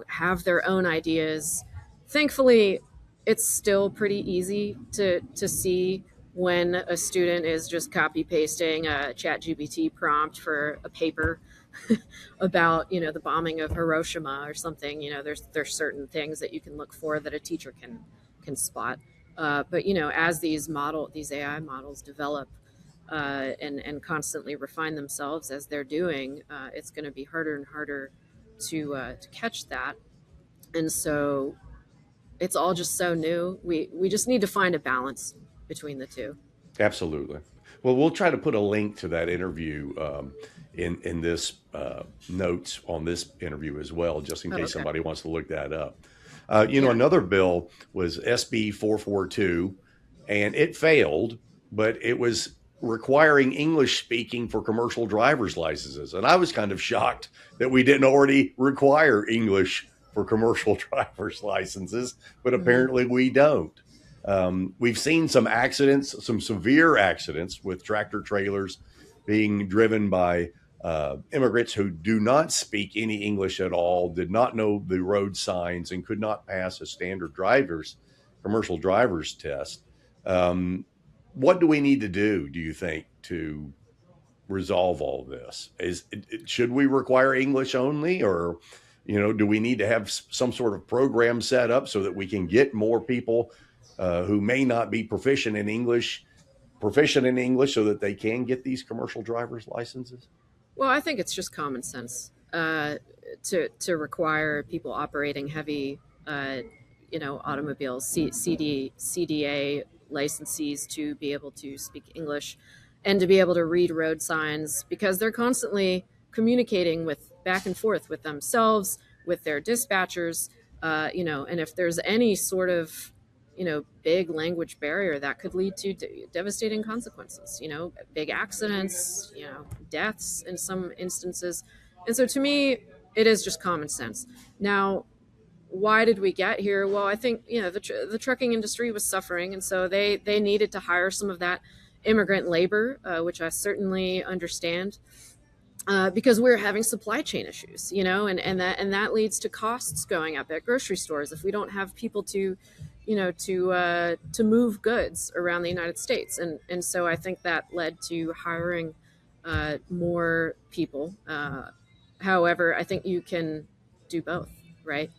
have their own ideas. Thankfully, it's still pretty easy to see when a student is just copy pasting a ChatGPT prompt for a paper about the bombing of Hiroshima or something. There's certain things that you can look for that a teacher can spot. But as these AI models develop, and constantly refine themselves as they're doing, it's going to be harder and harder to catch that. And so it's all just so new. We just need to find a balance between the two. Absolutely. Well, we'll try to put a link to that interview in this notes on this interview as well, just in Oh, case okay. somebody wants to look that up. Yeah. Another bill was SB 442, and it failed, but it was requiring English speaking for commercial driver's licenses. And I was kind of shocked that we didn't already require English for commercial driver's licenses, but Hmm. apparently we don't. We've seen some accidents, some severe accidents with tractor trailers being driven by immigrants who do not speak any English at all, did not know the road signs, and could not pass a standard commercial driver's test. Um, what do we need to do you think, to resolve all this? Should we require English only, or do we need to have some sort of program set up so that we can get more people who may not be proficient in English, so that they can get these commercial driver's licenses? Well, I think it's just common sense to require people operating heavy, automobiles, CDA licensees to be able to speak English and to be able to read road signs, because they're constantly communicating with back and forth with themselves, with their dispatchers, and if there's any sort of big language barrier, that could lead to devastating consequences, big accidents, deaths in some instances. And so to me, it is just common sense. Now, why did we get here? Well, I think, the trucking industry was suffering, and so they needed to hire some of that immigrant labor, which I certainly understand, because we're having supply chain issues, and that leads to costs going up at grocery stores if we don't have people to move goods around the United States, and so I think that led to hiring more people. However, I think you can do both, right?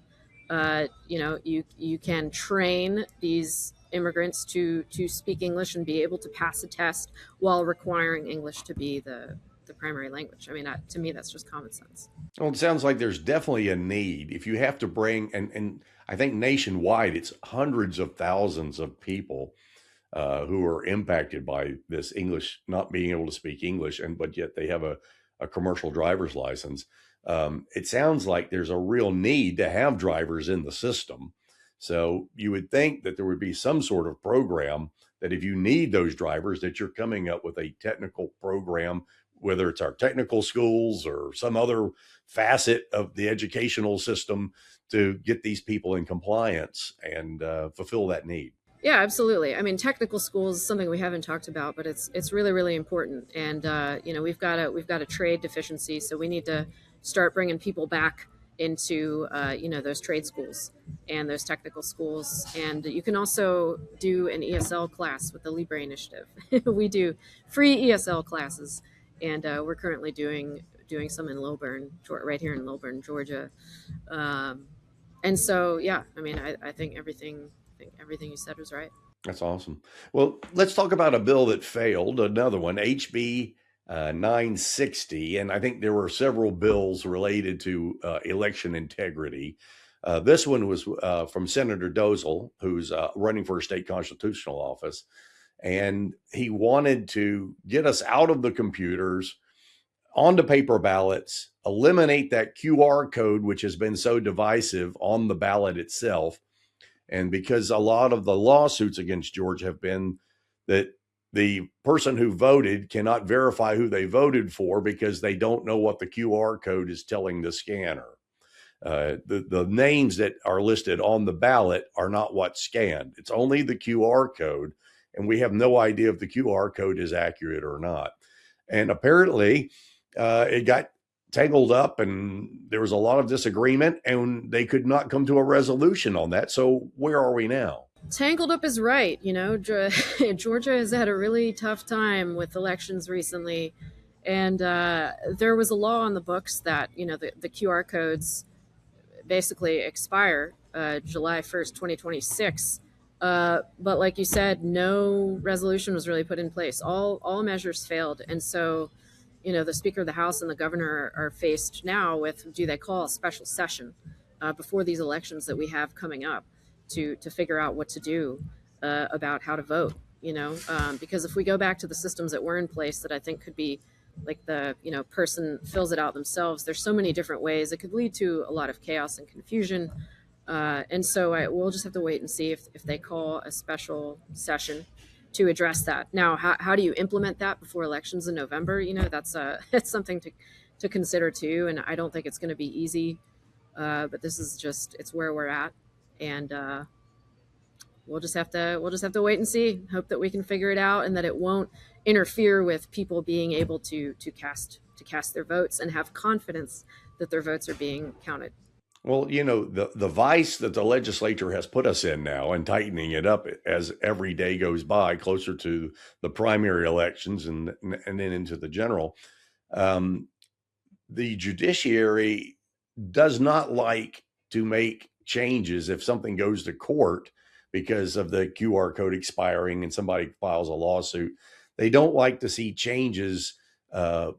You can train these immigrants to speak English and be able to pass a test while requiring English to be the primary language. I mean, to me, that's just common sense. Well, it sounds like there's definitely a need. If you have to bring, and I think nationwide, it's hundreds of thousands of people who are impacted by this English, not being able to speak English, but yet they have a commercial driver's license. It sounds like there's a real need to have drivers in the system. So you would think that there would be some sort of program that, if you need those drivers, that you're coming up with a technical program, whether it's our technical schools or some other facet of the educational system, to get these people in compliance and fulfill that need. Yeah, absolutely. I mean, technical schools is something we haven't talked about, but it's really really important. And we've got a trade deficiency, so we need to start bringing people back into those trade schools and those technical schools. And you can also do an ESL class with the Libre initiative. We do free ESL classes, and we're currently doing some in Lilburn, right here in Lilburn, Georgia. Um, and so, yeah, I mean, I think everything you said was right. That's awesome. Well, let's talk about a bill that failed, another one, HB 960. And I think there were several bills related to election integrity. This one was from Senator Dozel, who's running for a state constitutional office. And he wanted to get us out of the computers, onto paper ballots, eliminate that QR code, which has been so divisive on the ballot itself. And because a lot of the lawsuits against George have been that the person who voted cannot verify who they voted for because they don't know what the QR code is telling the scanner. The names that are listed on the ballot are not what's scanned. It's only the QR code, and we have no idea if the QR code is accurate or not. And apparently, it got tangled up, and there was a lot of disagreement, and they could not come to a resolution on that. So where are we now? Tangled up is right. Georgia has had a really tough time with elections recently. And there was a law on the books that, the QR codes basically expire July 1st, 2026. But like you said, no resolution was really put in place. All measures failed, and so the Speaker of the House and the governor are faced now with, do they call a special session before these elections that we have coming up to figure out what to do about how to vote? Because if we go back to the systems that were in place, that I think could be like the person fills it out themselves. There's so many different ways it could lead to a lot of chaos and confusion. And so we'll just have to wait and see if they call a special session to address that. Now, how do you implement that before elections in November? That's it's something to consider too. And I don't think it's going to be easy. But this is it's where we're at, and we'll just have to wait and see. Hope that we can figure it out, and that it won't interfere with people being able to cast their votes and have confidence that their votes are being counted. Well, the vice that the legislature has put us in now and tightening it up as every day goes by, closer to the primary elections and then into the general. The judiciary does not like to make changes if something goes to court because of the QR code expiring and somebody files a lawsuit. They don't like to see changes up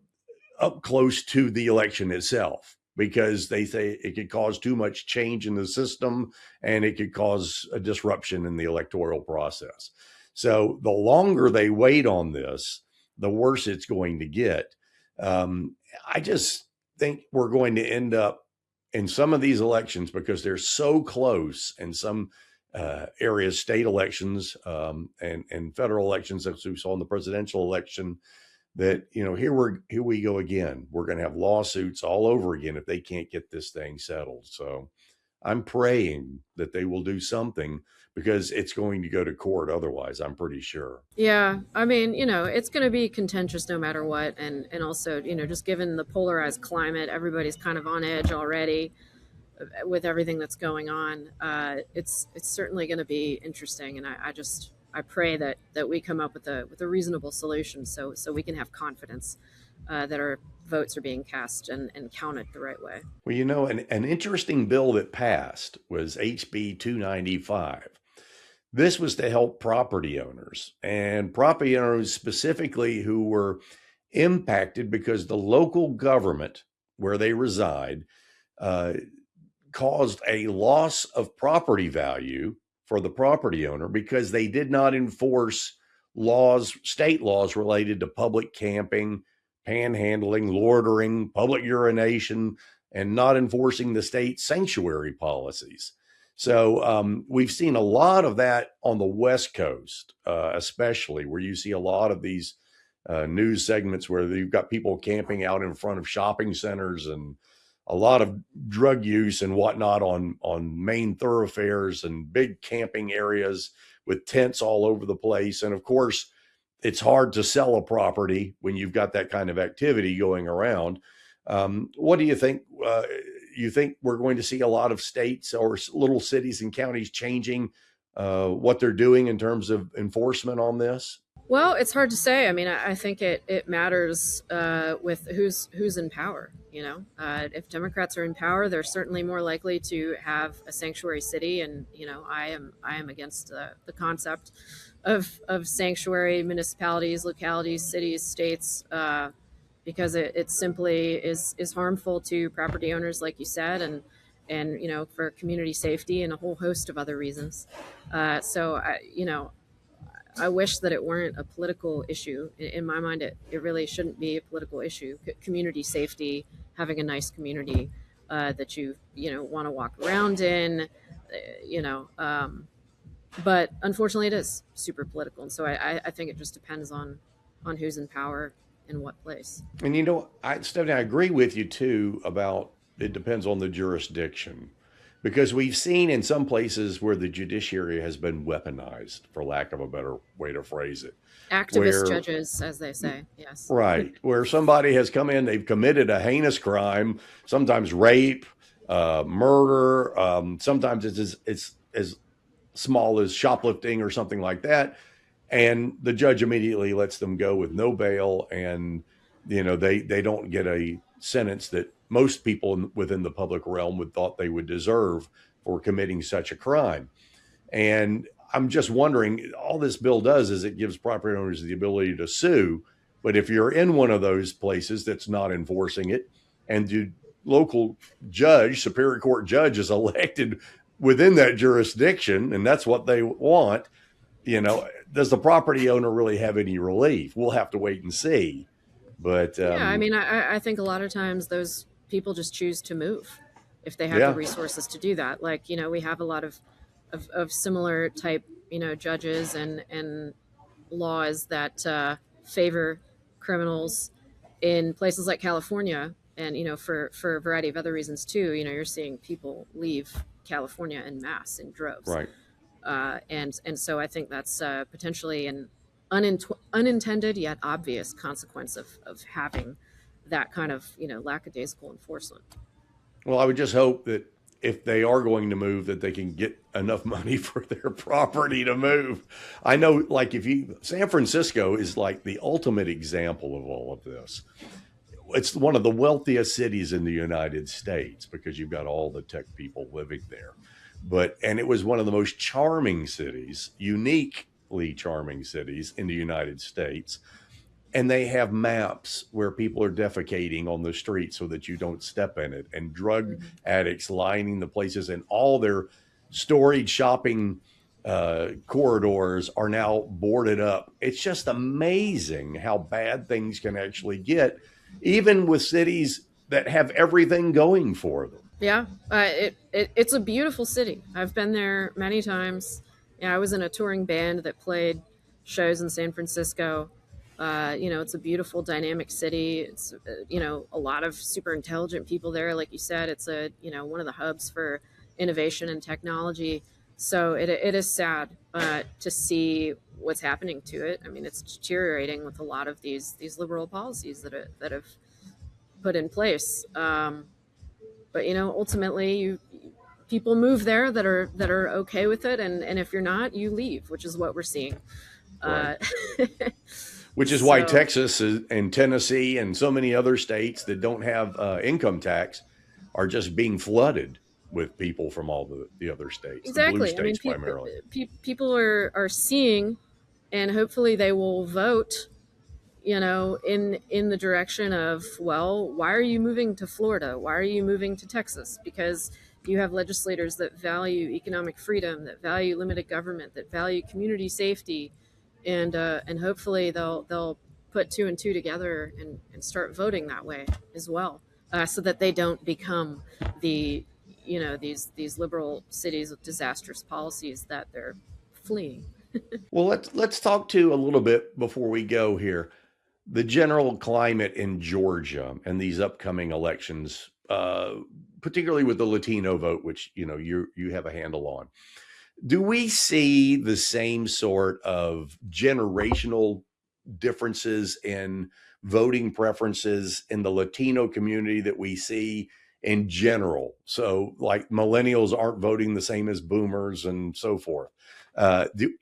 close to the election itself, because they say it could cause too much change in the system and it could cause a disruption in the electoral process. So the longer they wait on this, the worse it's going to get. I just think we're going to end up in some of these elections, because they're so close in some areas, state elections and federal elections, as we saw in the presidential election, that here we go again. We're going to have lawsuits all over again if they can't get this thing settled. So I'm praying that they will do something, because it's going to go to court otherwise, I'm pretty sure. Yeah, I mean, it's going to be contentious no matter what, and also, just given the polarized climate, everybody's kind of on edge already with everything that's going on. It's certainly going to be interesting, and I pray that we come up with a reasonable solution, so we can have confidence that our votes are being cast and counted the right way. Well, an interesting bill that passed was HB 295. This was to help property owners, and property owners specifically who were impacted because the local government where they reside caused a loss of property value for the property owner because they did not enforce state laws related to public camping, panhandling, loitering, public urination, and not enforcing the state sanctuary policies. So we've seen a lot of that on the West Coast, especially, where you see a lot of these news segments where you've got people camping out in front of shopping centers, and a lot of drug use and whatnot on main thoroughfares and big camping areas with tents all over the place. And of course, it's hard to sell a property when you've got that kind of activity going around. What do you think? You think we're going to see a lot of states or little cities and counties changing what they're doing in terms of enforcement on this? Well, it's hard to say. I mean, I think it matters with who's in power. If Democrats are in power, they're certainly more likely to have a sanctuary city, and I am against the concept of sanctuary municipalities, localities, cities, states, because it simply is harmful to property owners, like you said, and for community safety and a whole host of other reasons. So I wish that it weren't a political issue. In my mind, it really shouldn't be a political issue. Community safety, having a nice community that you want to walk around in, you know. But unfortunately, it is super political, and so I think it just depends on who's in power in what place. And Stephanie, I agree with you too about it depends on the jurisdiction, because we've seen in some places where the judiciary has been weaponized, for lack of a better way to phrase it, Activist where judges, as they say, yes. right, where somebody has come in, they've committed a heinous crime, sometimes rape, murder, sometimes it's as small as shoplifting or something like that, and the judge immediately lets them go with no bail, and they don't get a sentence that most people within the public realm would thought they would deserve for committing such a crime. And I'm just wondering, all this bill does is it gives property owners the ability to sue. But if you're in one of those places that's not enforcing it, and the local judge, Superior Court judge, is elected within that jurisdiction, and that's what they want, does the property owner really have any relief? We'll have to wait and see. But Yeah, I mean, I think a lot of times those people just choose to move if they have the yeah, resources to do that. Like, we have a lot of similar type, judges and laws that favor criminals in places like California. And, for a variety of other reasons too, you're seeing people leave California en masse in droves. right. And so I think that's potentially an unintended yet obvious consequence of having that kind of lackadaisical enforcement. Well, I would just hope that if they are going to move, that they can get enough money for their property to move. I know, like, San Francisco is like the ultimate example of all of this. It's one of the wealthiest cities in the United States because you've got all the tech people living there. And it was one of the most charming cities, uniquely charming cities in the United States. And they have maps where people are defecating on the street so that you don't step in it, and drug addicts lining the places, and all their storied shopping corridors are now boarded up. It's just amazing how bad things can actually get, even with cities that have everything going for them. Yeah, it's a beautiful city. I've been there many times. I was in a touring band that played shows in San Francisco. It's a beautiful, dynamic city. It's a lot of super intelligent people there. Like you said, it's one of the hubs for innovation and technology. So it is sad to see what's happening to it. I mean, it's deteriorating with a lot of these liberal policies that have put in place. But ultimately, people move there that are okay with it, and if you're not, you leave, which is what we're seeing. Right. Which is why Texas and Tennessee and so many other states that don't have income tax are just being flooded with people from all the other states, exactly. The blue states primarily. People are seeing, and hopefully they will vote, in the direction of, well, why are you moving to Florida? Why are you moving to Texas? Because you have legislators that value economic freedom, that value limited government, that value community safety, and hopefully they'll put two and two together and start voting that way as well, so that they don't become these liberal cities with disastrous policies that they're fleeing. Well, let's talk to a little bit before we go here. The general climate in Georgia and these upcoming elections, particularly with the Latino vote, which you have a handle on. Do we see the same sort of generational differences in voting preferences in the Latino community that we see in general? So, like, millennials aren't voting the same as boomers and so forth.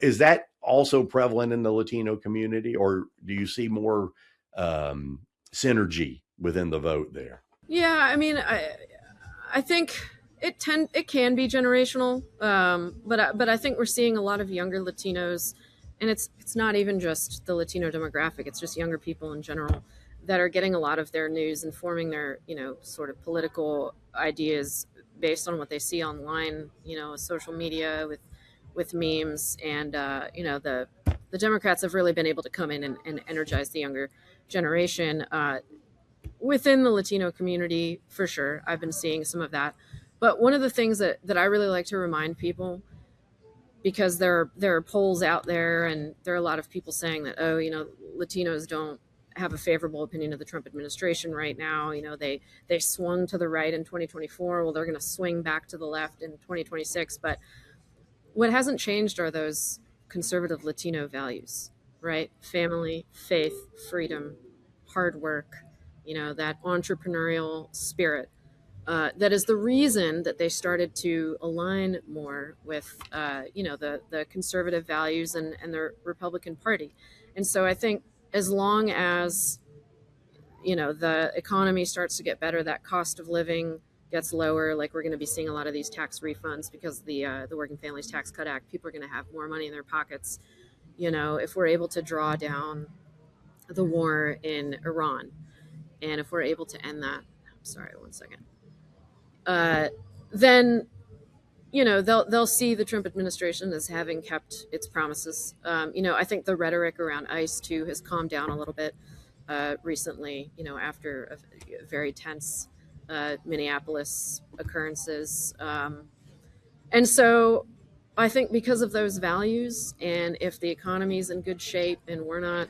Is that also prevalent in the Latino community, or do you see more synergy within the vote there? Yeah, I mean, I think it can be generational, but I think we're seeing a lot of younger Latinos, and it's not even just the Latino demographic. It's just younger people in general that are getting a lot of their news and forming their sort of political ideas based on what they see online, social media with memes, and the Democrats have really been able to come in and energize the younger generation within the Latino community, for sure. I've been seeing some of that. But one of the things that I really like to remind people, because there are polls out there, and there are a lot of people saying that, Latinos don't have a favorable opinion of the Trump administration right now. They swung to the right in 2024. Well, they're going to swing back to the left in 2026. But what hasn't changed are those conservative Latino values, right? Family, faith, freedom, hard work, that entrepreneurial spirit. That is the reason that they started to align more with, the conservative values and the Republican Party. And so I think as long as, the economy starts to get better, that cost of living gets lower, like we're going to be seeing a lot of these tax refunds because the Working Families Tax Cut Act, people are going to have more money in their pockets. If we're able to draw down the war in Iran, and if we're able to end that, I'm sorry, one second, then they'll see the Trump administration as having kept its promises. I think the rhetoric around ICE too has calmed down a little bit recently. After a very tense Minneapolis occurrences, and so I think because of those values, and if the economy's in good shape, and we're not,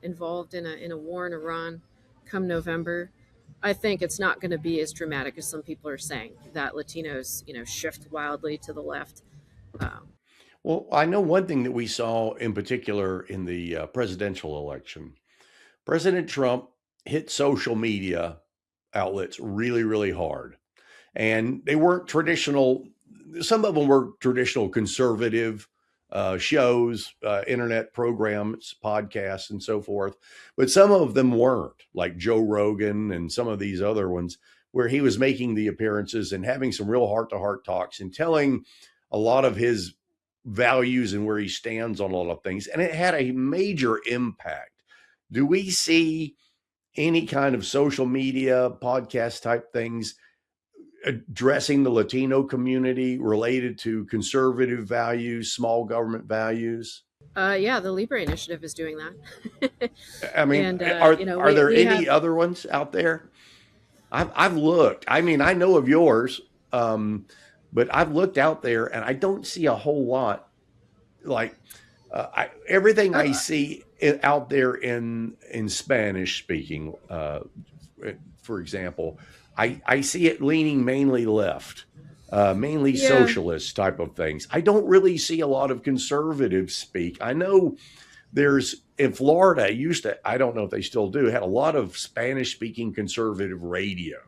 involved in a war in Iran come November, I think it's not going to be as dramatic as some people are saying that Latinos, shift wildly to the left. Um, Well, I know one thing that we saw in particular in the presidential election. President Trump hit social media outlets really, really hard. And they weren't traditional, some of them were traditional conservative shows, internet programs, podcasts, and so forth. But some of them weren't, like Joe Rogan and some of these other ones, where he was making the appearances and having some real heart to heart talks and telling a lot of his values and where he stands on a lot of things. And it had a major impact. Do we see any kind of social media podcast type things addressing the Latino community related to conservative values, small government values? yeah, the Libre initiative is doing that. I mean, And are there we any have other ones out there? I've looked. I mean, I know of yours, but I've looked out there and I don't see a whole lot. Like everything I uh, see out there in Spanish speaking, for example, I see it leaning mainly left, mainly yeah. socialist type of things. I don't really see a lot of conservative speak. I know there's in Florida, used to, I don't know if they still do, had a lot of Spanish speaking conservative radio hmm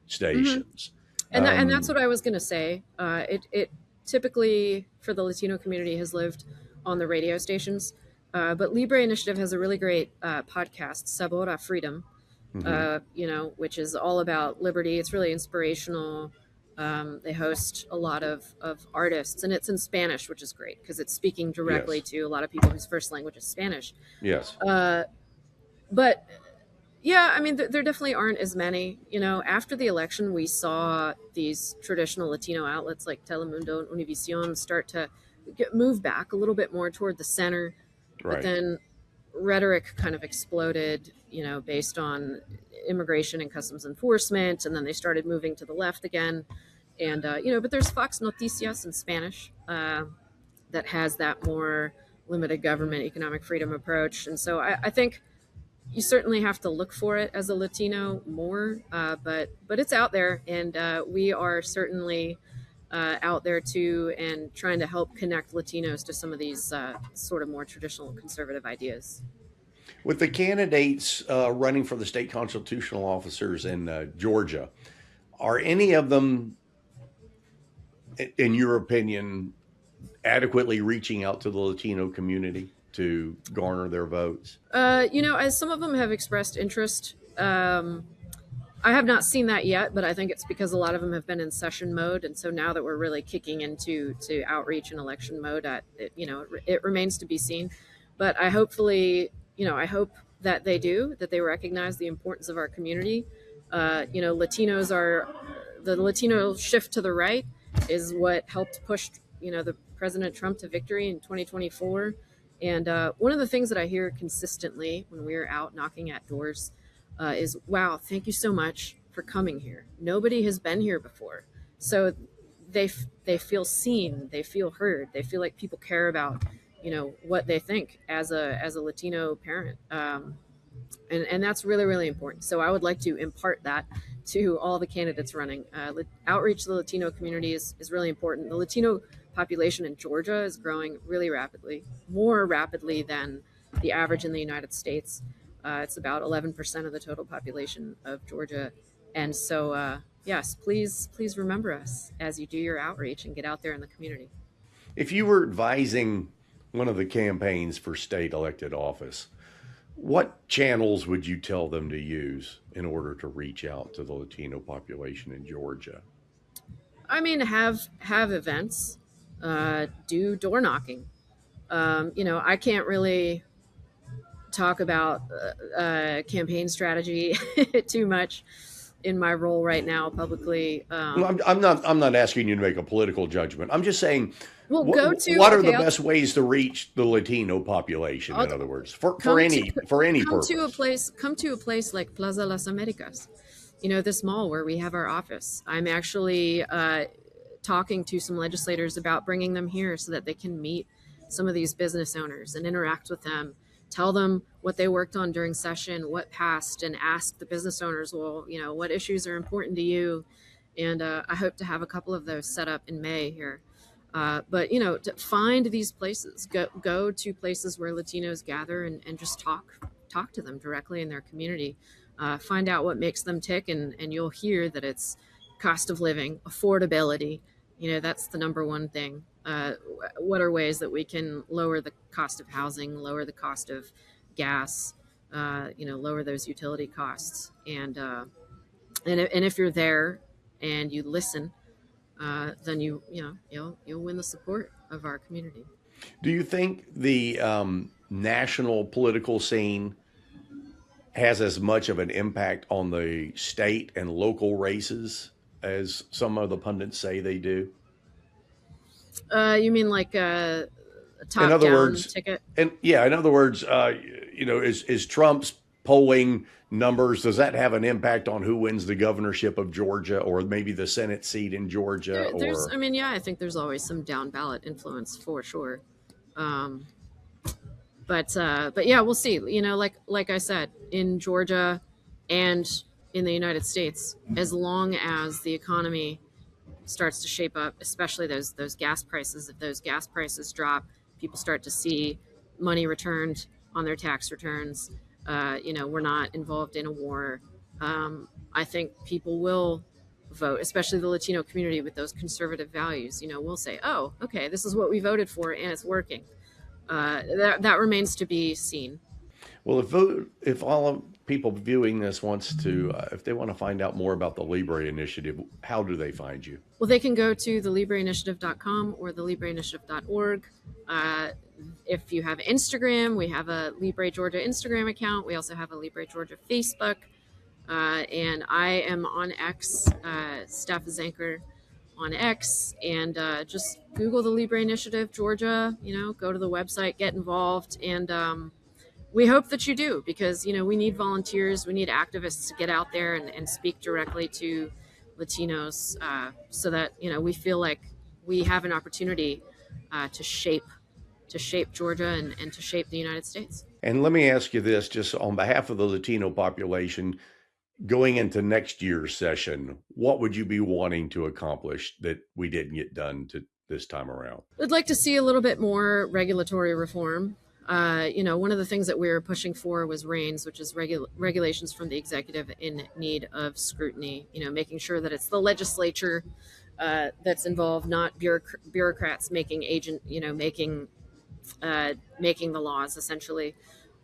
stations. and that's Um, what I was going to say. It typically for the Latino community has lived on the radio stations, but Libre Initiative has a really great podcast, Sabor a Freedom, mhm, which is all about liberty. It's really inspirational. They host a lot of artists, and it's in Spanish, which is great because it's speaking directly yes, to a lot of people whose first language is Spanish. yes, Uh, but yeah, I mean, there definitely aren't as many. After the election, we saw these traditional Latino outlets like Telemundo and Univision start to move back a little bit more toward the center, but right. then rhetoric kind of exploded, based on immigration and customs enforcement, and then they started moving to the left again. And but there's Fox Noticias in Spanish that has that more limited government, economic freedom approach, and so I think you certainly have to look for it as a Latino more, but it's out there, and we are certainly out there too, and trying to help connect Latinos to some of these sort of more traditional conservative ideas. With the candidates running for the state constitutional officers in Georgia, are any of them, in your opinion, adequately reaching out to the Latino community to garner their votes? As some of them have expressed interest, I have not seen that yet, but I think it's because a lot of them have been in session mode, and so now that we're really kicking into to outreach and election mode, it remains to be seen. But I hope that they do, that they recognize the importance of our community. Latinos are the Latino shift to the right is what helped push the President Trump to victory in 2024. And one of the things that I hear consistently when we're out knocking at doors is, wow, thank you so much for coming here. Nobody has been here before. So they feel seen, they feel heard, they feel like people care about what they think as a Latino parent, and that's really really important. So I would like to impart that to all the candidates running. Outreach to the Latino community is really important. The Latino population in Georgia is growing really rapidly, more rapidly than the average in the United States. It's about 11% of the total population of Georgia. And so, yes, please remember us as you do your outreach and get out there in the community. If you were advising one of the campaigns for state elected office, What channels would you tell them to use in order to reach out to the Latino population in Georgia? I mean, have events, do door knocking. I can't really talk about campaign strategy too much in my role right now publicly. Well, I'm not asking you to make a political judgment. I'm just saying, Well, go to what are the okay. best ways to reach the Latino population? I'll In other words, for come to any come to a purpose. place come to a place like Plaza Las Americas. This mall where we have our office. I'm actually talking to some legislators about bringing them here so that they can meet some of these business owners and interact with them, tell them what they worked on during session, what passed, and ask the business owners, well, what issues are important to you. And I hope to have a couple of those set up in May here. But to find these places, go to places where Latinos gather and just talk to them directly in their community. Find out what makes them tick, and you'll hear that it's cost of living, affordability. That's the number one thing. What are ways that we can lower the cost of housing, lower the cost of gas, lower those utility costs, and if you're there and you listen, then you'll win the support of our community. Do you think the national political scene has as much of an impact on the state and local races as some of the pundits say they do? You mean like a In top other down words, ticket? in other words, is Trump's polling numbers, does that have an impact on who wins the governorship of Georgia or maybe the Senate seat in Georgia? I Or mean, yeah, I think there's always some down ballot influence for sure. Um, but yeah, we'll see. Like I said, in Georgia and in the United States, as long as the economy starts to shape up, especially those gas prices. If those gas prices drop, people start to see money returned on their tax returns. We're not involved in a war. I think people will vote, especially the Latino community with those conservative values. We'll say, "Oh, okay, this is what we voted for, and it's working." That remains to be seen. well, if all of people viewing this wants to, if they want to find out more about the Libre Initiative, how do they find you? Well, they can go to thelibreinitiative.com or thelibreinitiative.org. Uh, if you have Instagram, we have a Libre Georgia Instagram account. We also have a Libre Georgia Facebook. And I am on X. Steph is anchor on X. And just Google the Libre Initiative Georgia. Go to the website, get involved. And we hope that you do, because we need volunteers, we need activists to get out there and speak directly to Latinos, so that we feel like we have an opportunity to shape Georgia and to shape the United States. And let me ask you this, just on behalf of the Latino population, going into next year's session, what would you be wanting to accomplish that we didn't get done to this time around? I'd like to see a little bit more regulatory reform. One of the things that we were pushing for was REINS, which is regulations from the executive in need of scrutiny. Making sure that it's the legislature that's involved, not bureaucrats making making the laws essentially.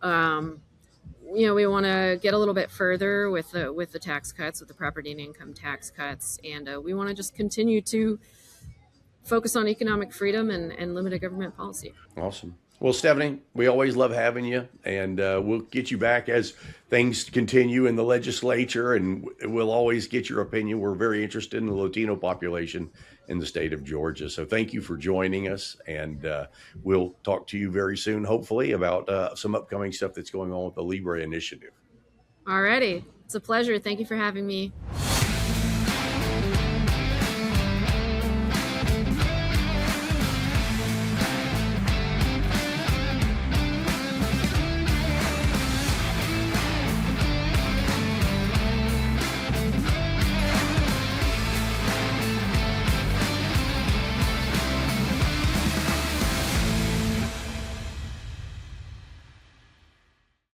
We want to get a little bit further with the tax cuts, with the property and income tax cuts, and we want to just continue to focus on economic freedom and limited government policy. Awesome. Well, Stephanie, we always love having you, and we'll get you back as things continue in the legislature, and we'll always get your opinion. We're very interested in the Latino population in the state of Georgia. So thank you for joining us, and we'll talk to you very soon, hopefully, about some upcoming stuff that's going on with the Libre Initiative. Alrighty. It's a pleasure. Thank you for having me.